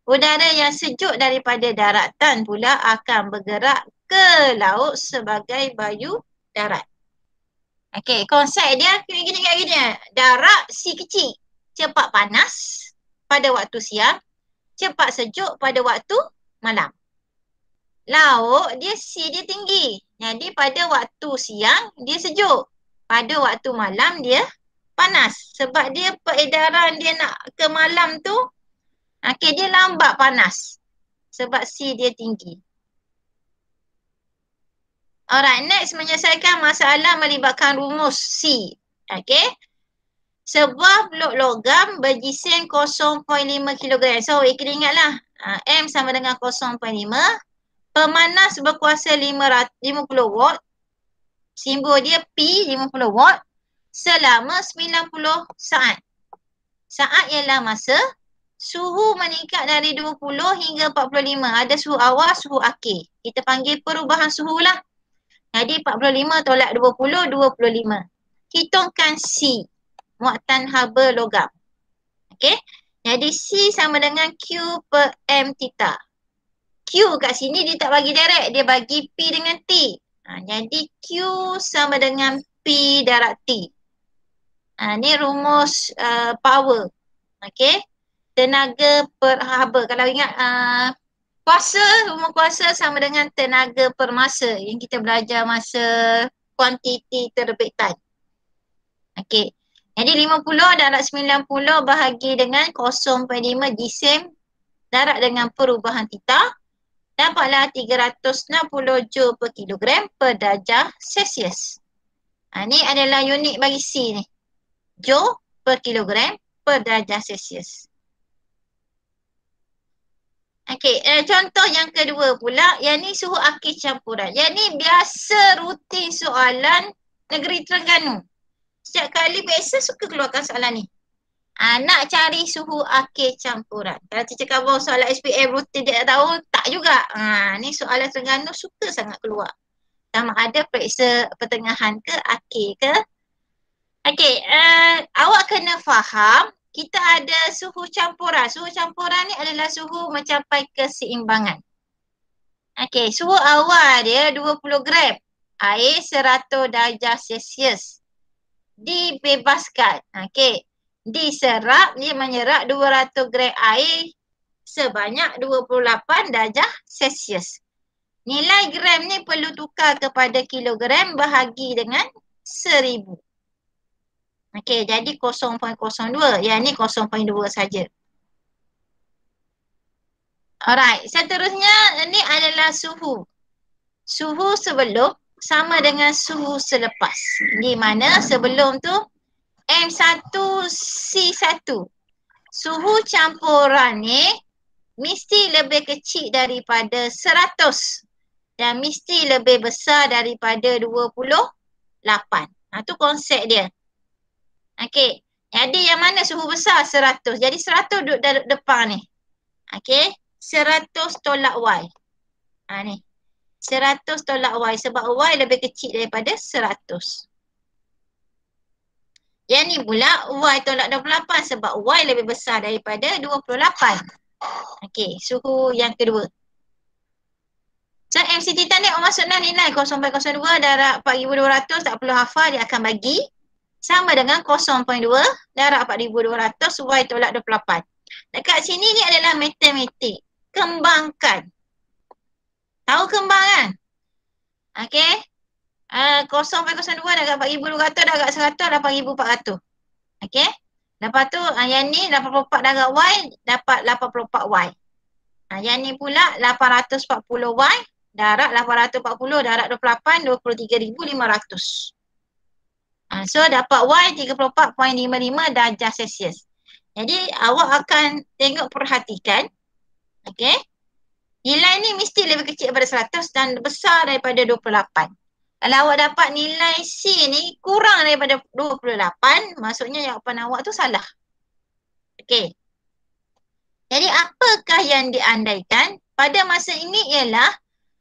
Speaker 1: Udara yang sejuk daripada daratan pula akan bergerak ke laut sebagai bayu darat. Konsep dia gini. Darat C kecil, cepat panas pada waktu siang, cepat sejuk pada waktu malam. Laut dia C dia tinggi. Jadi pada waktu siang dia sejuk. Pada waktu malam dia panas. Sebab dia peredaran dia nak ke malam tu, dia lambat panas. Sebab C dia tinggi. Alright, next menyelesaikan masalah melibatkan rumus C. Sebuah blok logam berjisim 0.5 kg. So, kena ingatlah. M sama dengan 0.5. Pemanas berkuasa 50 watt. Simbol dia P 50 watt. Selama 90 saat. Saat ialah masa. Suhu meningkat dari 20 hingga 45. Ada suhu awal, suhu akhir. Kita panggil perubahan suhu lah. Jadi 45 tolak 20, 25. Hitungkan C. Muatan haba logam. Jadi C sama dengan Q per M theta. Q kat sini dia tak bagi direct. Dia bagi P dengan T. Jadi Q sama dengan P darab T. Ni rumus power. Tenaga per haba. Kalau ingat rumus kuasa sama dengan tenaga per masa. Yang kita belajar masa kuantiti terbitan. Jadi 50 darab 90 bahagi dengan 0.5 jisim darab dengan perubahan theta. Dapatlah 360 joule per kilogram per darjah Celsius. Ni adalah unit bagi C ni. Joule per kilogram per darjah Celsius. Okey, contoh yang kedua pula, yang ni suhu akhir campuran. Yang ni biasa rutin soalan negeri Terengganu. Setiap kali biasa suka keluarkan soalan ni. Nak cari suhu akhir campuran. Kalau teacher cover soalan SPM rutin dia tak tahu, tak juga. Ni soalan Terengganu suka sangat keluar. Sama ada periksa pertengahan ke akhir ke. Okey, awak kena faham kita ada suhu campuran. Suhu campuran ni adalah suhu mencapai keseimbangan. Okey, suhu awal dia 20 gram air 100 darjah Celsius. Dibebaskan. Okey, diserap, dia menyerap 200 gram air sebanyak 28 darjah Celsius. Nilai gram ni perlu tukar kepada kilogram bahagi dengan 1000. Okey, jadi 0.02. Yang ni 0.2 saja. Alright, seterusnya ni adalah suhu. Suhu sebelum sama dengan suhu selepas. Di mana sebelum tu M1C1. Suhu campuran ni mesti lebih kecil daripada 100 dan mesti lebih besar daripada 28. Tu konsep dia. Okey, jadi yang mana suhu besar? 100. Jadi 100 duduk depan ni. Okey, 100 tolak Y. Ni. 100 tolak Y sebab Y lebih kecil daripada 100. Yang ni pula Y tolak 28 sebab Y lebih besar daripada 28. Okey, suhu yang kedua. So MC Titanic maksudnya nilai 0.02 darab 4200 tak perlu hafal, dia akan bagi sama dengan 0.2 darab 4200 Y tolak 28. Dekat sini ni adalah matematik. Kembangkan. Tahu kembang kan? Okey. 0.02 darab 4200 darab 100 8400. Okey. Lepas tu yang ni 84 darab Y dapat 84Y. Yang ni pula 840Y darab 840 darab 28 23,500. So dapat Y 34.55 darjah Celsius. Jadi awak akan tengok, perhatikan. Okey. Nilai ni mesti lebih kecil daripada 100 dan besar daripada 28. Kalau awak dapat nilai C ni kurang daripada 28, maksudnya jawapan awak tu salah. Okey. Jadi apakah yang diandaikan pada masa ini ialah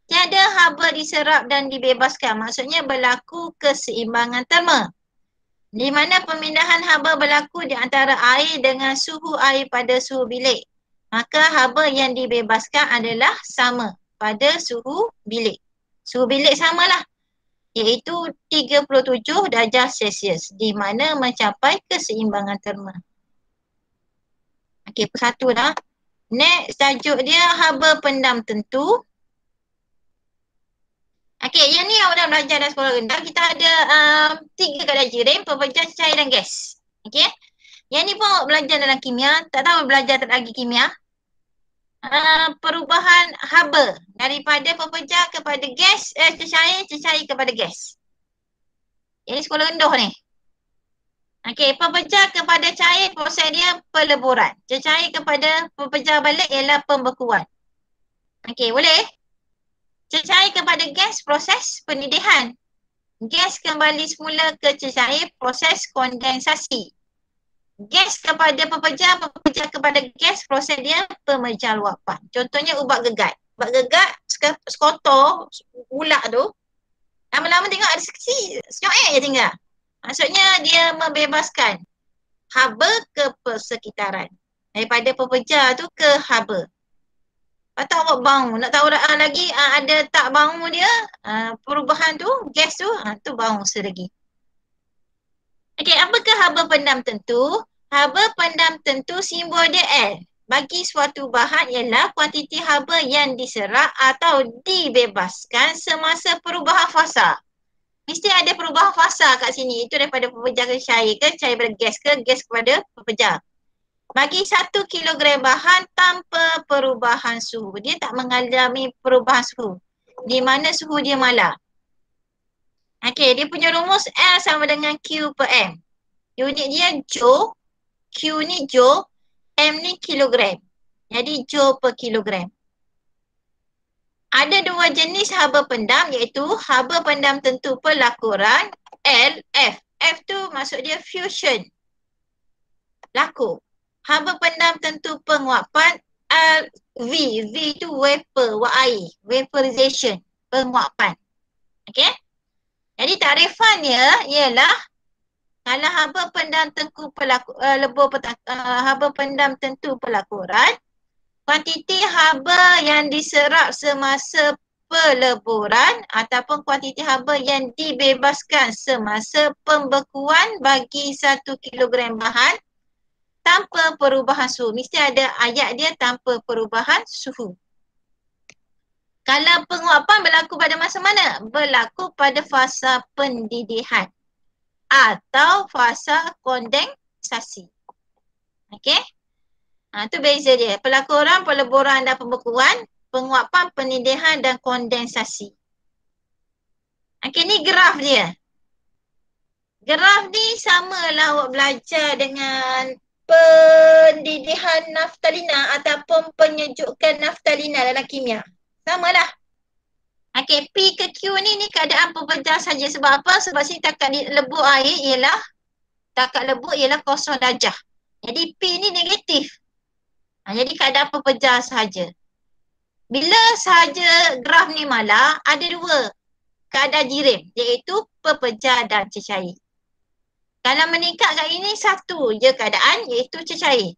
Speaker 1: tiada haba diserap dan dibebaskan. Maksudnya berlaku keseimbangan terma. Di mana pemindahan haba berlaku di antara air dengan suhu air pada suhu bilik. Maka haba yang dibebaskan adalah sama pada suhu bilik. Suhu bilik samalah, iaitu 37 darjah Celsius di mana mencapai keseimbangan terma. Okey, persatu dah. Next, tajuk dia haba pendam tentu. Okey, yang ni awak dah belajar dalam sekolah rendah. Kita ada 3 kadar jirim, pepejah, cair dan gas. Okey. Yang ni pun awak belajar dalam kimia. Tak tahu belajar lagi kimia. Perubahan haba daripada pepejah kepada gas, cecair kepada gas. Ini sekolah rendah ni. Okey, pepejah kepada cair proses dia peleburan. Cecair kepada pepejah balik ialah pembekuan. Okey, boleh? Cecair kepada gas proses pendidihan. Gas kembali semula ke cecair proses kondensasi. Gas kepada pepejah kepada gas proses dia pemejah luapan. Contohnya ubat gegat. Ubat gegat sekotor ulat tu, lama-lama tengok ada senyok je tinggal. Maksudnya dia membebaskan haba ke persekitaran. Daripada pepejah tu ke haba. Lepas tu awak bangun, nak tahu lagi ada tak bangun dia, perubahan tu, gas tu, tu bangun selagi. Okey, apakah haba pendam tentu? Haba pendam tentu simbol dia L. Bagi suatu bahan ialah kuantiti haba yang diserap atau dibebaskan semasa perubahan fasa. Mesti ada perubahan fasa kat sini, itu daripada pepejah ke cair pada gas ke, gas kepada pepejah. Bagi 1 kilogram bahan tanpa perubahan suhu. Dia tak mengalami perubahan suhu. Di mana suhu dia malar. Okey, dia punya rumus L sama dengan Q per M. Unit dia joule, Q ni joule, M ni kilogram. Jadi joule per kilogram. Ada dua jenis haba pendam iaitu haba pendam tentu pelakuran L, F. F tu maksud dia fusion. Laku. Haba pendam tentu penguapan L, V. V tu vapor, wak air. Vaporization, penguapan. Okey? Jadi tarifannya ialah kalau haba pendam tentu haba pendam tentu pelakuran, kuantiti haba yang diserap semasa peleburan ataupun kuantiti haba yang dibebaskan semasa pembekuan bagi 1 kilogram bahan tanpa perubahan suhu. Mesti ada ayat dia tanpa perubahan suhu. Kalau penguapan berlaku pada masa mana? Berlaku pada fasa pendidihan atau fasa kondensasi. Okey? Tu beza dia. Pelakuran, peleburan dan pembekuan, penguapan, pendidihan dan kondensasi. Okey, ni graf dia. Graf ni samalah awak belajar dengan pendidihan naftalina ataupun penyejukan naftalina dalam kimia. Samalah. Okey, P ke Q ni keadaan pepejah saja. Sebab apa? Sebab sini takat lebur air ialah takat lebur ialah kosong darjah. Jadi P ni negatif. Jadi keadaan pepejah sahaja. Bila sahaja graf ni malah, ada dua keadaan jirim iaitu pepejah dan cecair. Kalau meningkat kat ini satu je keadaan iaitu cecair.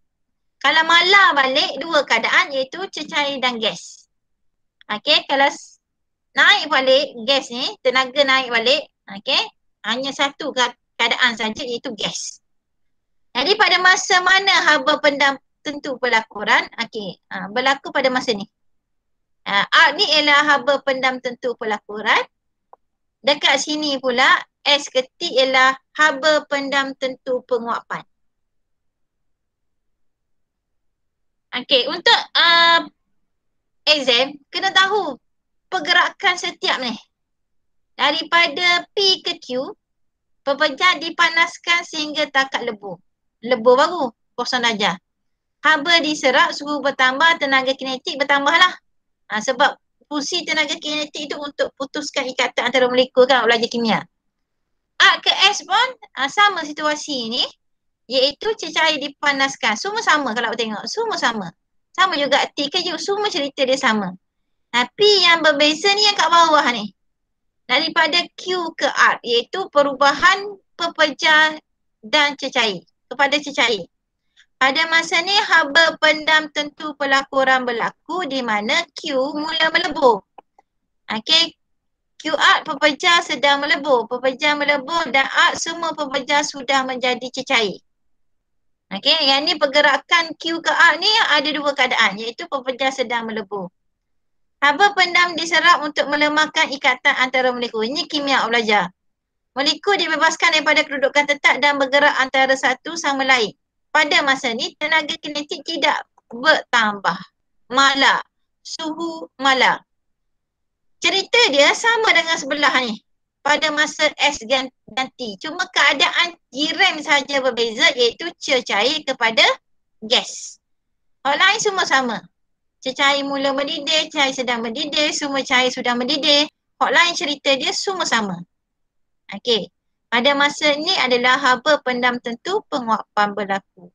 Speaker 1: Kalau malah balik dua keadaan iaitu cecair dan gas. Okey, kalau naik balik gas ni, tenaga naik balik, okey, hanya satu keadaan saja iaitu gas. Jadi pada masa mana haba pendam tentu pelakuran? Okey, berlaku pada masa ni. R ni ialah haba pendam tentu pelakuran. Dekat sini pula S ketik ialah haba pendam tentu penguapan. Okey, untuk exam kena tahu pergerakan setiap ni. Daripada P ke Q, pepejah dipanaskan sehingga takat lebur. Lebur baru, kosong darjah. Haba diserap, suhu bertambah, tenaga kinetik bertambahlah. Sebab fungsi tenaga kinetik itu untuk putuskan ikatan antara molekul kan, belajar kimia. R ke S pun sama situasi ni, iaitu cecair dipanaskan. Semua sama kalau awak tengok, semua sama. Sama juga T ke U, semua cerita dia sama. Tapi yang berbeza ni yang kat bawah ni. Daripada Q ke R, iaitu perubahan pepejah dan cecair kepada cecair. Pada masa ni haba pendam tentu pelakuran berlaku di mana Q mula melebur. Okey, QR pepejah sedang melebur, pepejah melebur dan R semua pepejah sudah menjadi cecair. Okey, yang ni pergerakan Q ke R ni ada dua keadaan iaitu pepejah sedang melebur. Haba pendam diserap untuk melemahkan ikatan antara molekul. Ini kimia awak belajar. Molekul dibebaskan daripada kedudukan tetap dan bergerak antara satu sama lain. Pada masa ni tenaga kinetik tidak bertambah. Malah. Suhu malah. Cerita dia sama dengan sebelah ni. Pada masa S dan T. Cuma keadaan jirim sahaja berbeza iaitu cecair kepada gas. Orang lain semua sama. Cecair mula mendidih, cair sedang mendidih, semua cair sudah mendidih. Hak lain cerita dia semua sama. Okey. Pada masa ni adalah haba pendam tentu penguapan berlaku.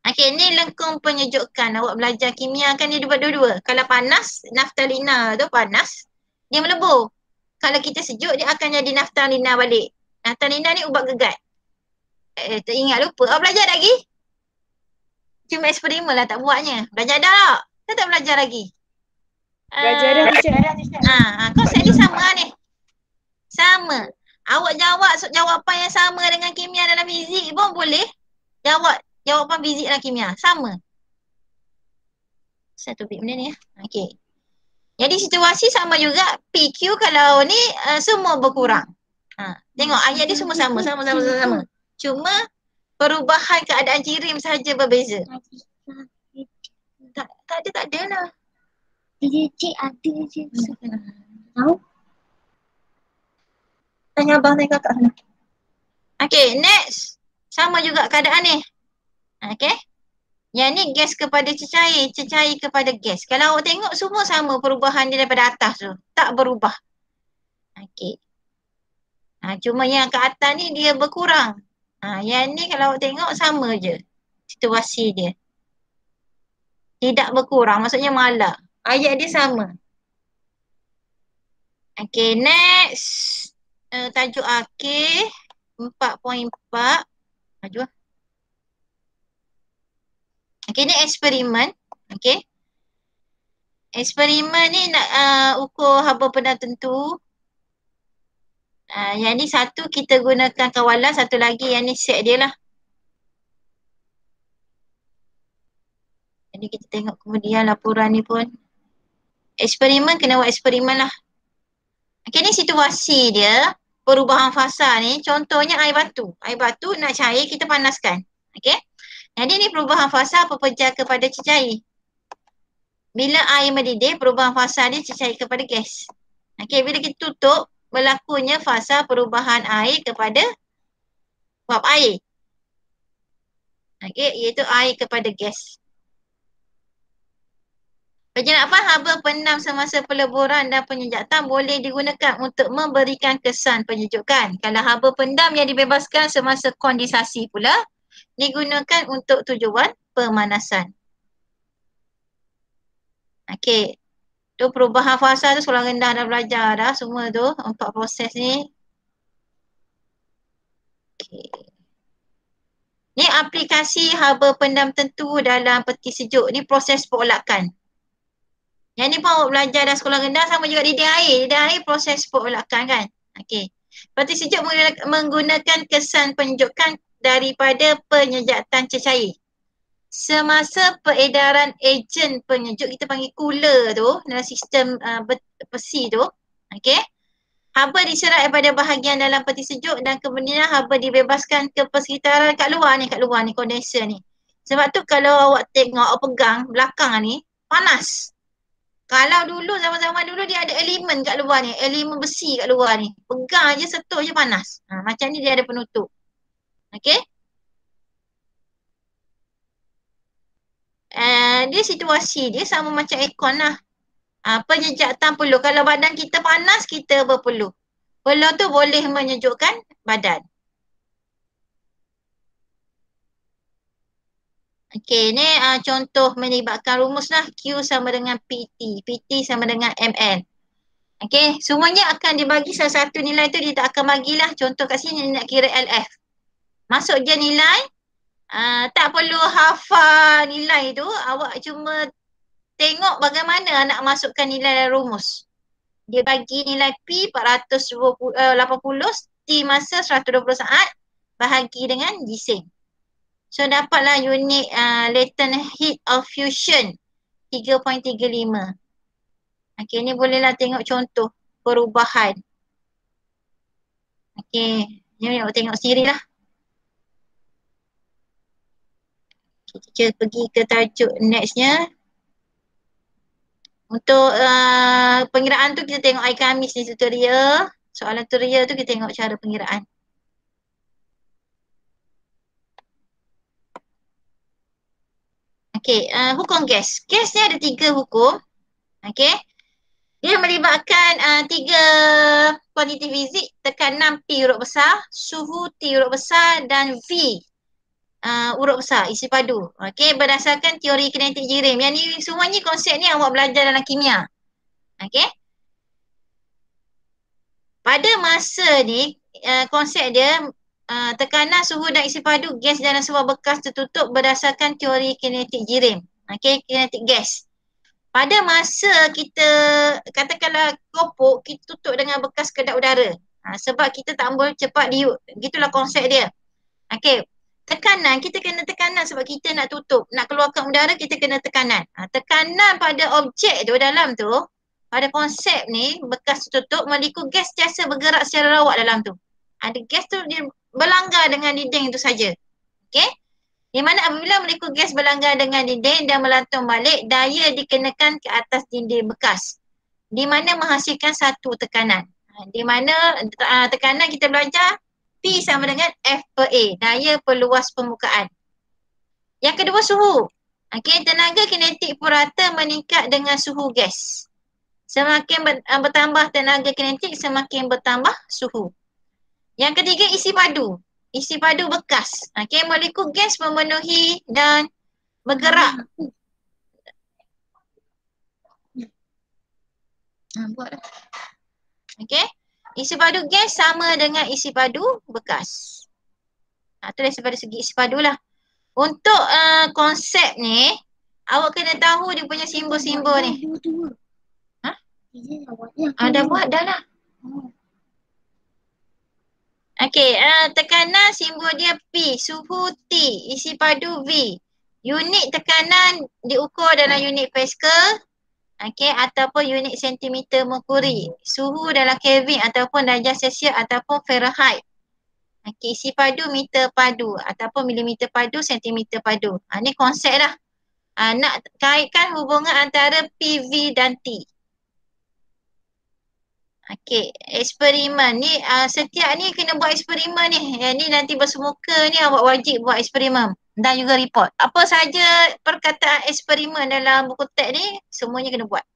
Speaker 1: Okey, ni lengkung penyejukan. Awak belajar kimia kan dia buat dua-dua. Kalau panas, naftalina tu panas, dia melebur. Kalau kita sejuk, dia akan jadi naftalina balik. Naftalina ni ubat gegat. Teringat lupa. Awak belajar lagi? Cuma eksperimen lah tak buatnya. Belajar dah tak? Tak belajar lagi?
Speaker 2: Belajar dah teacher.
Speaker 1: Konsep ni sama ni. Sama. Awak jawab jawapan yang sama dengan kimia dalam fizik pun boleh. Jawab jawapan fizik dalam kimia. Sama. Satu bit benda ni ya. Okey. Jadi situasi sama juga. PQ kalau ni semua berkurang. Tengok ayat dia semua sama. Sama. Cuma perubahan keadaan jirim sahaja berbeza. Tak ada lah.
Speaker 3: Cik ada je. Tahu?
Speaker 1: Tanya abang, tanya kakak sana. Okay, next. Sama juga keadaan ni. Okay. Yang ni gas kepada cecair, cecair kepada gas. Kalau awak tengok semua sama perubahan dia daripada atas tu. Tak berubah. Okay. Cuma yang ke atas ni dia berkurang. Yang ni kalau awak tengok sama je situasi dia. Tidak berkurang, maksudnya malah. Ayat dia sama. Okay, next. Tajuk akhir 4.4. Maju lah. Okay, ni eksperimen. Okay. Eksperimen ni nak ukur haba pendam tentu. Yang ni satu kita gunakan kawalan, satu lagi yang ni set dia lah. Jadi kita tengok kemudian laporan ni pun. Eksperimen kena buat eksperimen lah. Okay, ni situasi dia. Perubahan fasa ni. Contohnya air batu. Air batu nak cair kita panaskan. Okay. Jadi ni perubahan fasa berpecah kepada cecair. Bila air mendidih, perubahan fasa dia cecair kepada gas. Okay, bila kita tutup, berlakunya fasa perubahan air kepada wap air. Okay, iaitu air kepada gas. Penjelapan haba pendam semasa peleburan dan penyejatan boleh digunakan untuk memberikan kesan penyejukan. Kalau haba pendam yang dibebaskan semasa kondensasi pula, digunakan untuk tujuan pemanasan. Okey. Tu perubahan fasa tu sekolah rendah dah belajar dah semua tu. 4 proses ni. Okey. Ni aplikasi haba pendam tentu dalam peti sejuk. Ni proses perolakan. Yang ni pun awak belajar dah sekolah rendah sama juga didih air. Didih air proses perolakan kan. Okey. Peti sejuk menggunakan kesan penyejukan daripada penyejatan cecair. Semasa peredaran ejen penyejuk, kita panggil cooler tu dalam sistem besi tu. Okay. Haba diserat daripada bahagian dalam peti sejuk dan kemudian haba dibebaskan ke persekitaran kat luar ni kondenser ni. Sebab tu kalau awak tengok, awak pegang belakang ni, panas. Kalau dulu, zaman-zaman dulu dia ada elemen kat luar ni, elemen besi kat luar ni. Pegang je, sentuh je panas. Macam ni dia ada penutup. Okay. Dia situasi dia sama macam aircon lah. Penyejatan peluh. Kalau badan kita panas, kita berpeluh. Peluh tu boleh menyejukkan badan. Okey, ni contoh melibatkan rumus lah. Q sama dengan PT. PT sama dengan ML. Okey, semuanya akan dibagi salah satu nilai tu dia tak akan bagilah. Contoh kat sini nak kira LF. Masuk je nilai. Tak perlu hafal nilai tu. Awak cuma tengok bagaimana nak masukkan nilai dalam rumus. Dia bagi nilai P 480, T masa 120 saat bahagi dengan Gising. So dapatlah unit latent heat of fusion 3.35. Okey, ni bolehlah tengok contoh perubahan. Okey, ni awak tengok sendirilah. Kita pergi ke tajuk nextnya. Untuk pengiraan tu kita tengok air Khamis ni tutorial. Soalan tutorial tu kita tengok cara pengiraan. Okey, hukum gas. Gas ni ada 3 hukum. Okey. Dia melibatkan 3 kuantiti fizik, tekanan P huruf besar, suhu T huruf besar dan V huruf besar, isi padu. Okey, berdasarkan teori kinetik jirim. Yang ni semuanya konsep ni awak belajar dalam kimia. Okey. Pada masa ni konsep dia tekanan, suhu dan isi padu gas dalam sebuah bekas tertutup berdasarkan teori kinetik jirim. Okey, kinetik gas. Pada masa kita katakanlah kopok, kita tutup dengan bekas kedap udara. Sebab kita tak boleh cepat diut. Gitulah konsep dia. Okey. Tekanan, kita kena tekanan sebab kita nak tutup. Nak keluarkan udara, kita kena tekanan. Tekanan pada objek tu dalam tu, pada konsep ni, bekas tertutup, molekul gas biasa bergerak secara rawat dalam tu. Ada gas tu dia berlanggar dengan dinding itu saja. Okey. Di mana apabila molekul gas berlanggar dengan dinding dan melantung balik, daya dikenakan ke atas dinding bekas. Di mana menghasilkan satu tekanan. Di mana tekanan kita belajar P sama dengan F per A, daya perluas permukaan. Yang kedua suhu. Okey, tenaga kinetik purata meningkat dengan suhu gas. Semakin bertambah tenaga kinetik, semakin bertambah suhu. Yang ketiga isi padu. Isi padu bekas. Okey, molekul gas memenuhi dan bergerak. Buatlah. Okey. Isi padu gas sama dengan isi padu bekas. Itulah daripada segi isi padu lah. Untuk konsep ni, awak kena tahu dia punya simbol-simbol ni. Ha? Dah buat dah lah. Okey, tekanan simbol dia P, suhu T, isi padu V. Unit tekanan diukur dalam unit Pascal. Okey, ataupun unit sentimeter merkuri. Suhu dalam Kelvin ataupun darjah Celsius ataupun Fahrenheit. Okey, isi padu meter padu ataupun milimeter padu, sentimeter padu. Ni konsep lah. Nak kaitkan hubungan antara PV dan T. Okey, eksperimen ni setiap ni kena buat eksperimen ni. Yang ni nanti bersemuka ni awak wajib buat eksperimen dan juga report. Apa saja perkataan eksperimen dalam buku teks ni semuanya kena buat.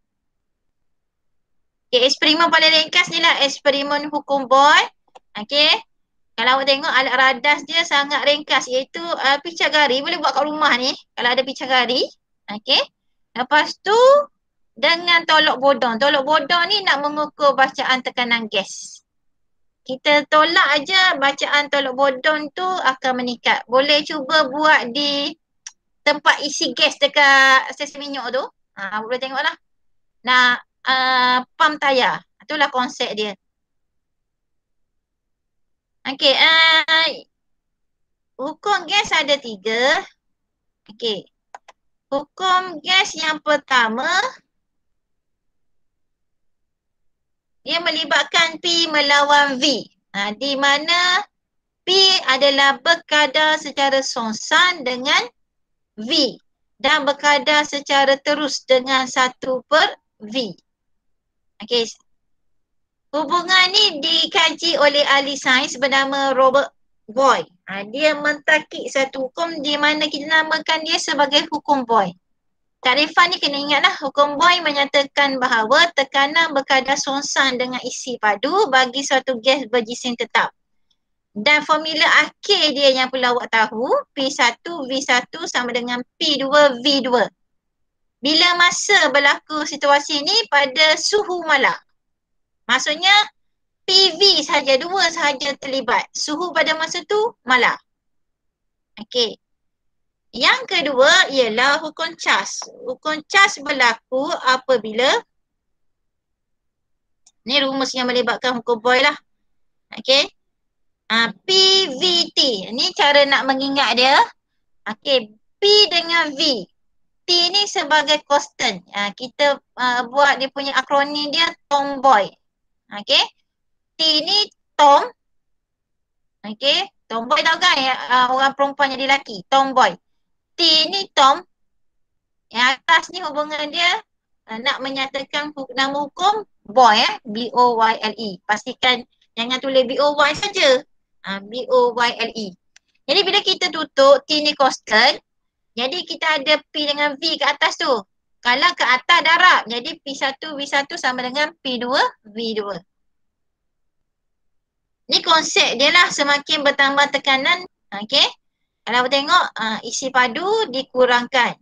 Speaker 1: Okey, eksperimen paling ringkas ni lah eksperimen hukum Boyle. Okey. Kalau awak tengok alat radas dia sangat ringkas iaitu picagari, boleh buat kat rumah ni kalau ada picagari. Okey. Lepas tu dengan tolok bodon. Tolok bodon ni nak mengukur bacaan tekanan gas. Kita tolak aja bacaan tolok bodon tu akan meningkat. Boleh cuba buat di tempat isi gas dekat stesen minyak tu. Boleh tengok lah. Nak pump tayar. Itulah konsep dia. Okey, hukum gas ada 3. Okey. Hukum gas yang pertama, dia melibatkan P melawan V. Di mana P adalah berkadar secara songsan dengan V dan berkadar secara terus dengan 1/V. Okey. Hubungan ni dikaji oleh ahli sains bernama Robert Boyle. Dia mentakik satu hukum di mana kita namakan dia sebagai hukum Boyle. Takrifan ni kena ingatlah, hukum Boyle menyatakan bahawa tekanan berkadar songsan dengan isi padu bagi suatu gas berjisim tetap. Dan formula akhir dia yang perlu awak tahu, P1 V1 sama dengan P2 V2. Bila masa berlaku situasi ni pada suhu malam. Maksudnya PV sahaja, 2 sahaja terlibat. Suhu pada masa tu malam. Okey. Yang kedua ialah hukum Charles. Hukum Charles berlaku apabila ni rumus yang melibatkan hukum Boyle lah. Okey. PVT. Ni cara nak mengingat dia. Okey. P dengan V. T ni sebagai constant. Kita buat dia punya akronim dia Tom Boyle. Okey. T ni Tom. Okey. Tomboy tahu kan orang perempuan jadi lelaki. Tomboy. T ni Tom. Yang atas ni hubungan dia nak menyatakan nama hukum Boyle. B-O-Y-L-E. Pastikan jangan tulis B-O-Y saja. B-O-Y-L-E. Jadi bila kita tutup T ni constant. Jadi kita ada P dengan V ke atas tu. Kalau ke atas darab. Jadi P1 V1 sama dengan P2 V2. Ni konsep dia lah, semakin bertambah tekanan. Okey. Kalau tengok isi padu dikurangkan.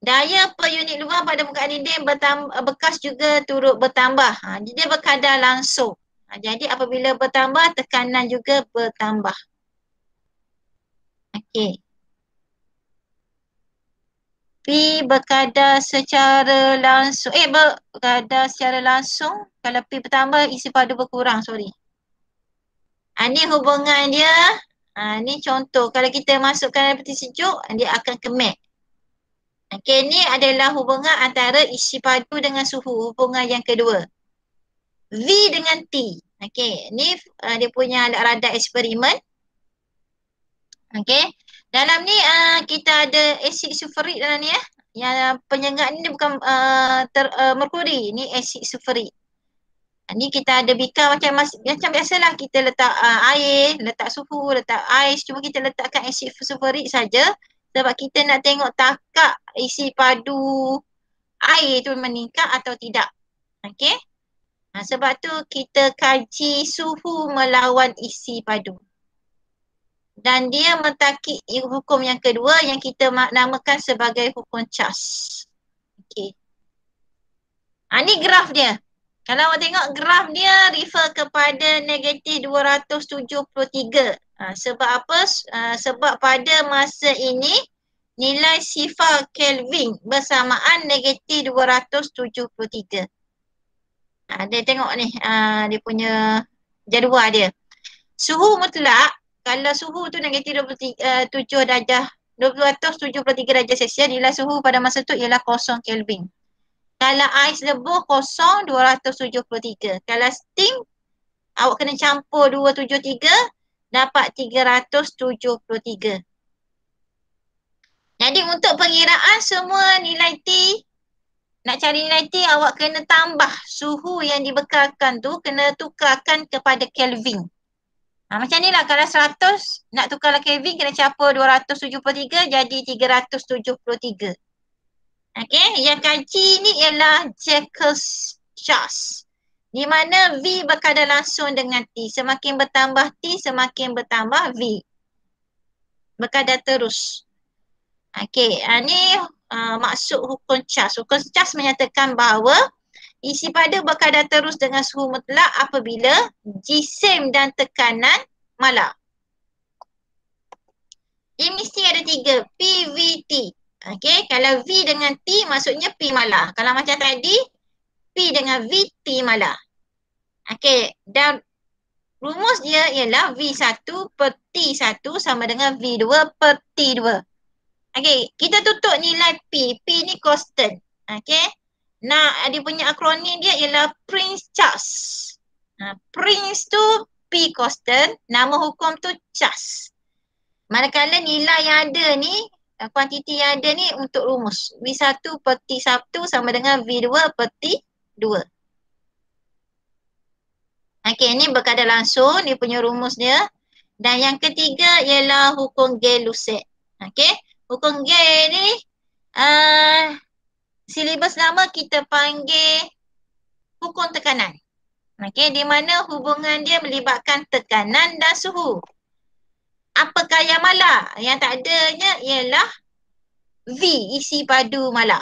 Speaker 1: Daya per unit luar pada permukaan dinding bekas juga turut bertambah. Dia berkadar langsung. Jadi apabila bertambah, tekanan juga bertambah. Okey. P berkadar secara langsung. Berkadar secara langsung. Kalau P bertambah, isi padu berkurang. Sorry. Ni hubungan dia. Ni contoh. Kalau kita masukkan air putih sejuk, dia akan kemek. Okey, ni adalah hubungan antara isi padu dengan suhu. Hubungan yang kedua. V dengan T. Okey, ni dia punya alat radar eksperimen. Okey. Dalam ni kita ada asid sulfurik dalam ni Yang penyengat ni bukan merkuri, ni asid sulfurik. Ni kita ada bikar macam biasalah kita letak air, letak suhu, letak ais. Cuma kita letakkan asid sulfurik saja sebab kita nak tengok takak isi padu air tu meningkat atau tidak. Okey. Sebab tu kita kaji suhu melawan isi padu. Dan dia mentakik hukum yang kedua yang kita namakan sebagai hukum Charles. Okey. Ni graf dia. Kalau awak tengok graf dia refer kepada negatif 273. Sebab apa? Sebab pada masa ini nilai sifar Kelvin bersamaan negatif 273. Dia tengok ni dia punya jadual dia. Suhu mutlak, kalau suhu tu negatif 273 darjah Celsius, nilai suhu pada masa tu ialah 0 Kelvin. Kalau ais lebuh kosong 273. Kalau steam awak kena campur 273 dapat 373. Jadi untuk pengiraan semua nilai T, nak cari nilai T awak kena tambah suhu yang dibekalkan tu kena tukarkan kepada Kelvin. Macam ni lah kalau 100 nak tukarlah Kelvin kena campur 273 jadi 373. Okey, yang kaji ni ialah Jacques Charles. Di mana V berkadar langsung dengan T. Semakin bertambah T, semakin bertambah V. Berkadar terus. Okey, ni maksud hukum Charles. Hukum Charles menyatakan bahawa isi padu berkadar terus dengan suhu mutlak apabila jisim dan tekanan malar. Dia mesti ada 3, PVT. Okey, kalau V dengan T maksudnya P malar. Kalau macam tadi, P dengan V, T malar. Okey, dan rumus dia ialah V1 per T1 sama dengan V2 per T2. Okey, kita tutup nilai P. P ni constant. Okey, nah dia punya akronim dia ialah Prince Charles. Prince tu P constant, nama hukum tu Charles. Manakala nilai yang ada ni, kuantiti yang ada ni untuk rumus. V1 per T1 sama dengan V2 per T2. Okey, ni berkadar langsung, dia punya rumus dia. Dan yang ketiga ialah hukum Gay-Lussac. Okey, hukum Gay ni silibus lama kita panggil hukum tekanan. Okey, di mana hubungan dia melibatkan tekanan dan suhu. Apakah yang malar? Yang tak adanya ialah V, isi padu malar.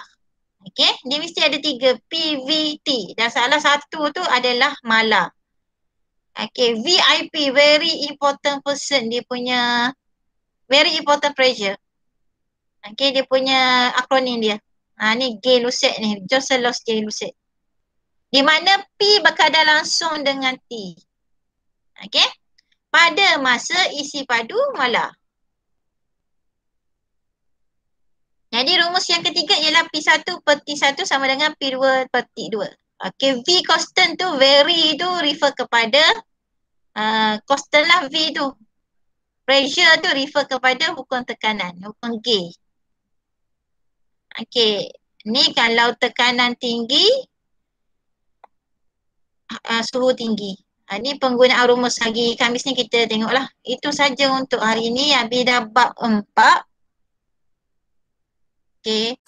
Speaker 1: Okey, dia mesti ada 3, PVT. Dan salah satu tu adalah malar. Okey, VIP, very important person, dia punya very important pressure. Okey, dia punya akronim dia. Ni Gay-Lussac ni, Joseph Gay-Lussac. Di mana P berkadar langsung dengan T. Okey, pada masa isi padu malar. Jadi rumus yang ketiga ialah P1 per T1 sama dengan P2 per T2. Okey, V constant tu, very tu refer kepada constant lah V tu. Pressure tu refer kepada hukum tekanan, hukum Gay. Okey, ni kalau tekanan tinggi, suhu tinggi. Ni penggunaan rumus hari Khamis ni kita tengoklah. Itu saja untuk hari ni. Habis dah bab 4. Okay.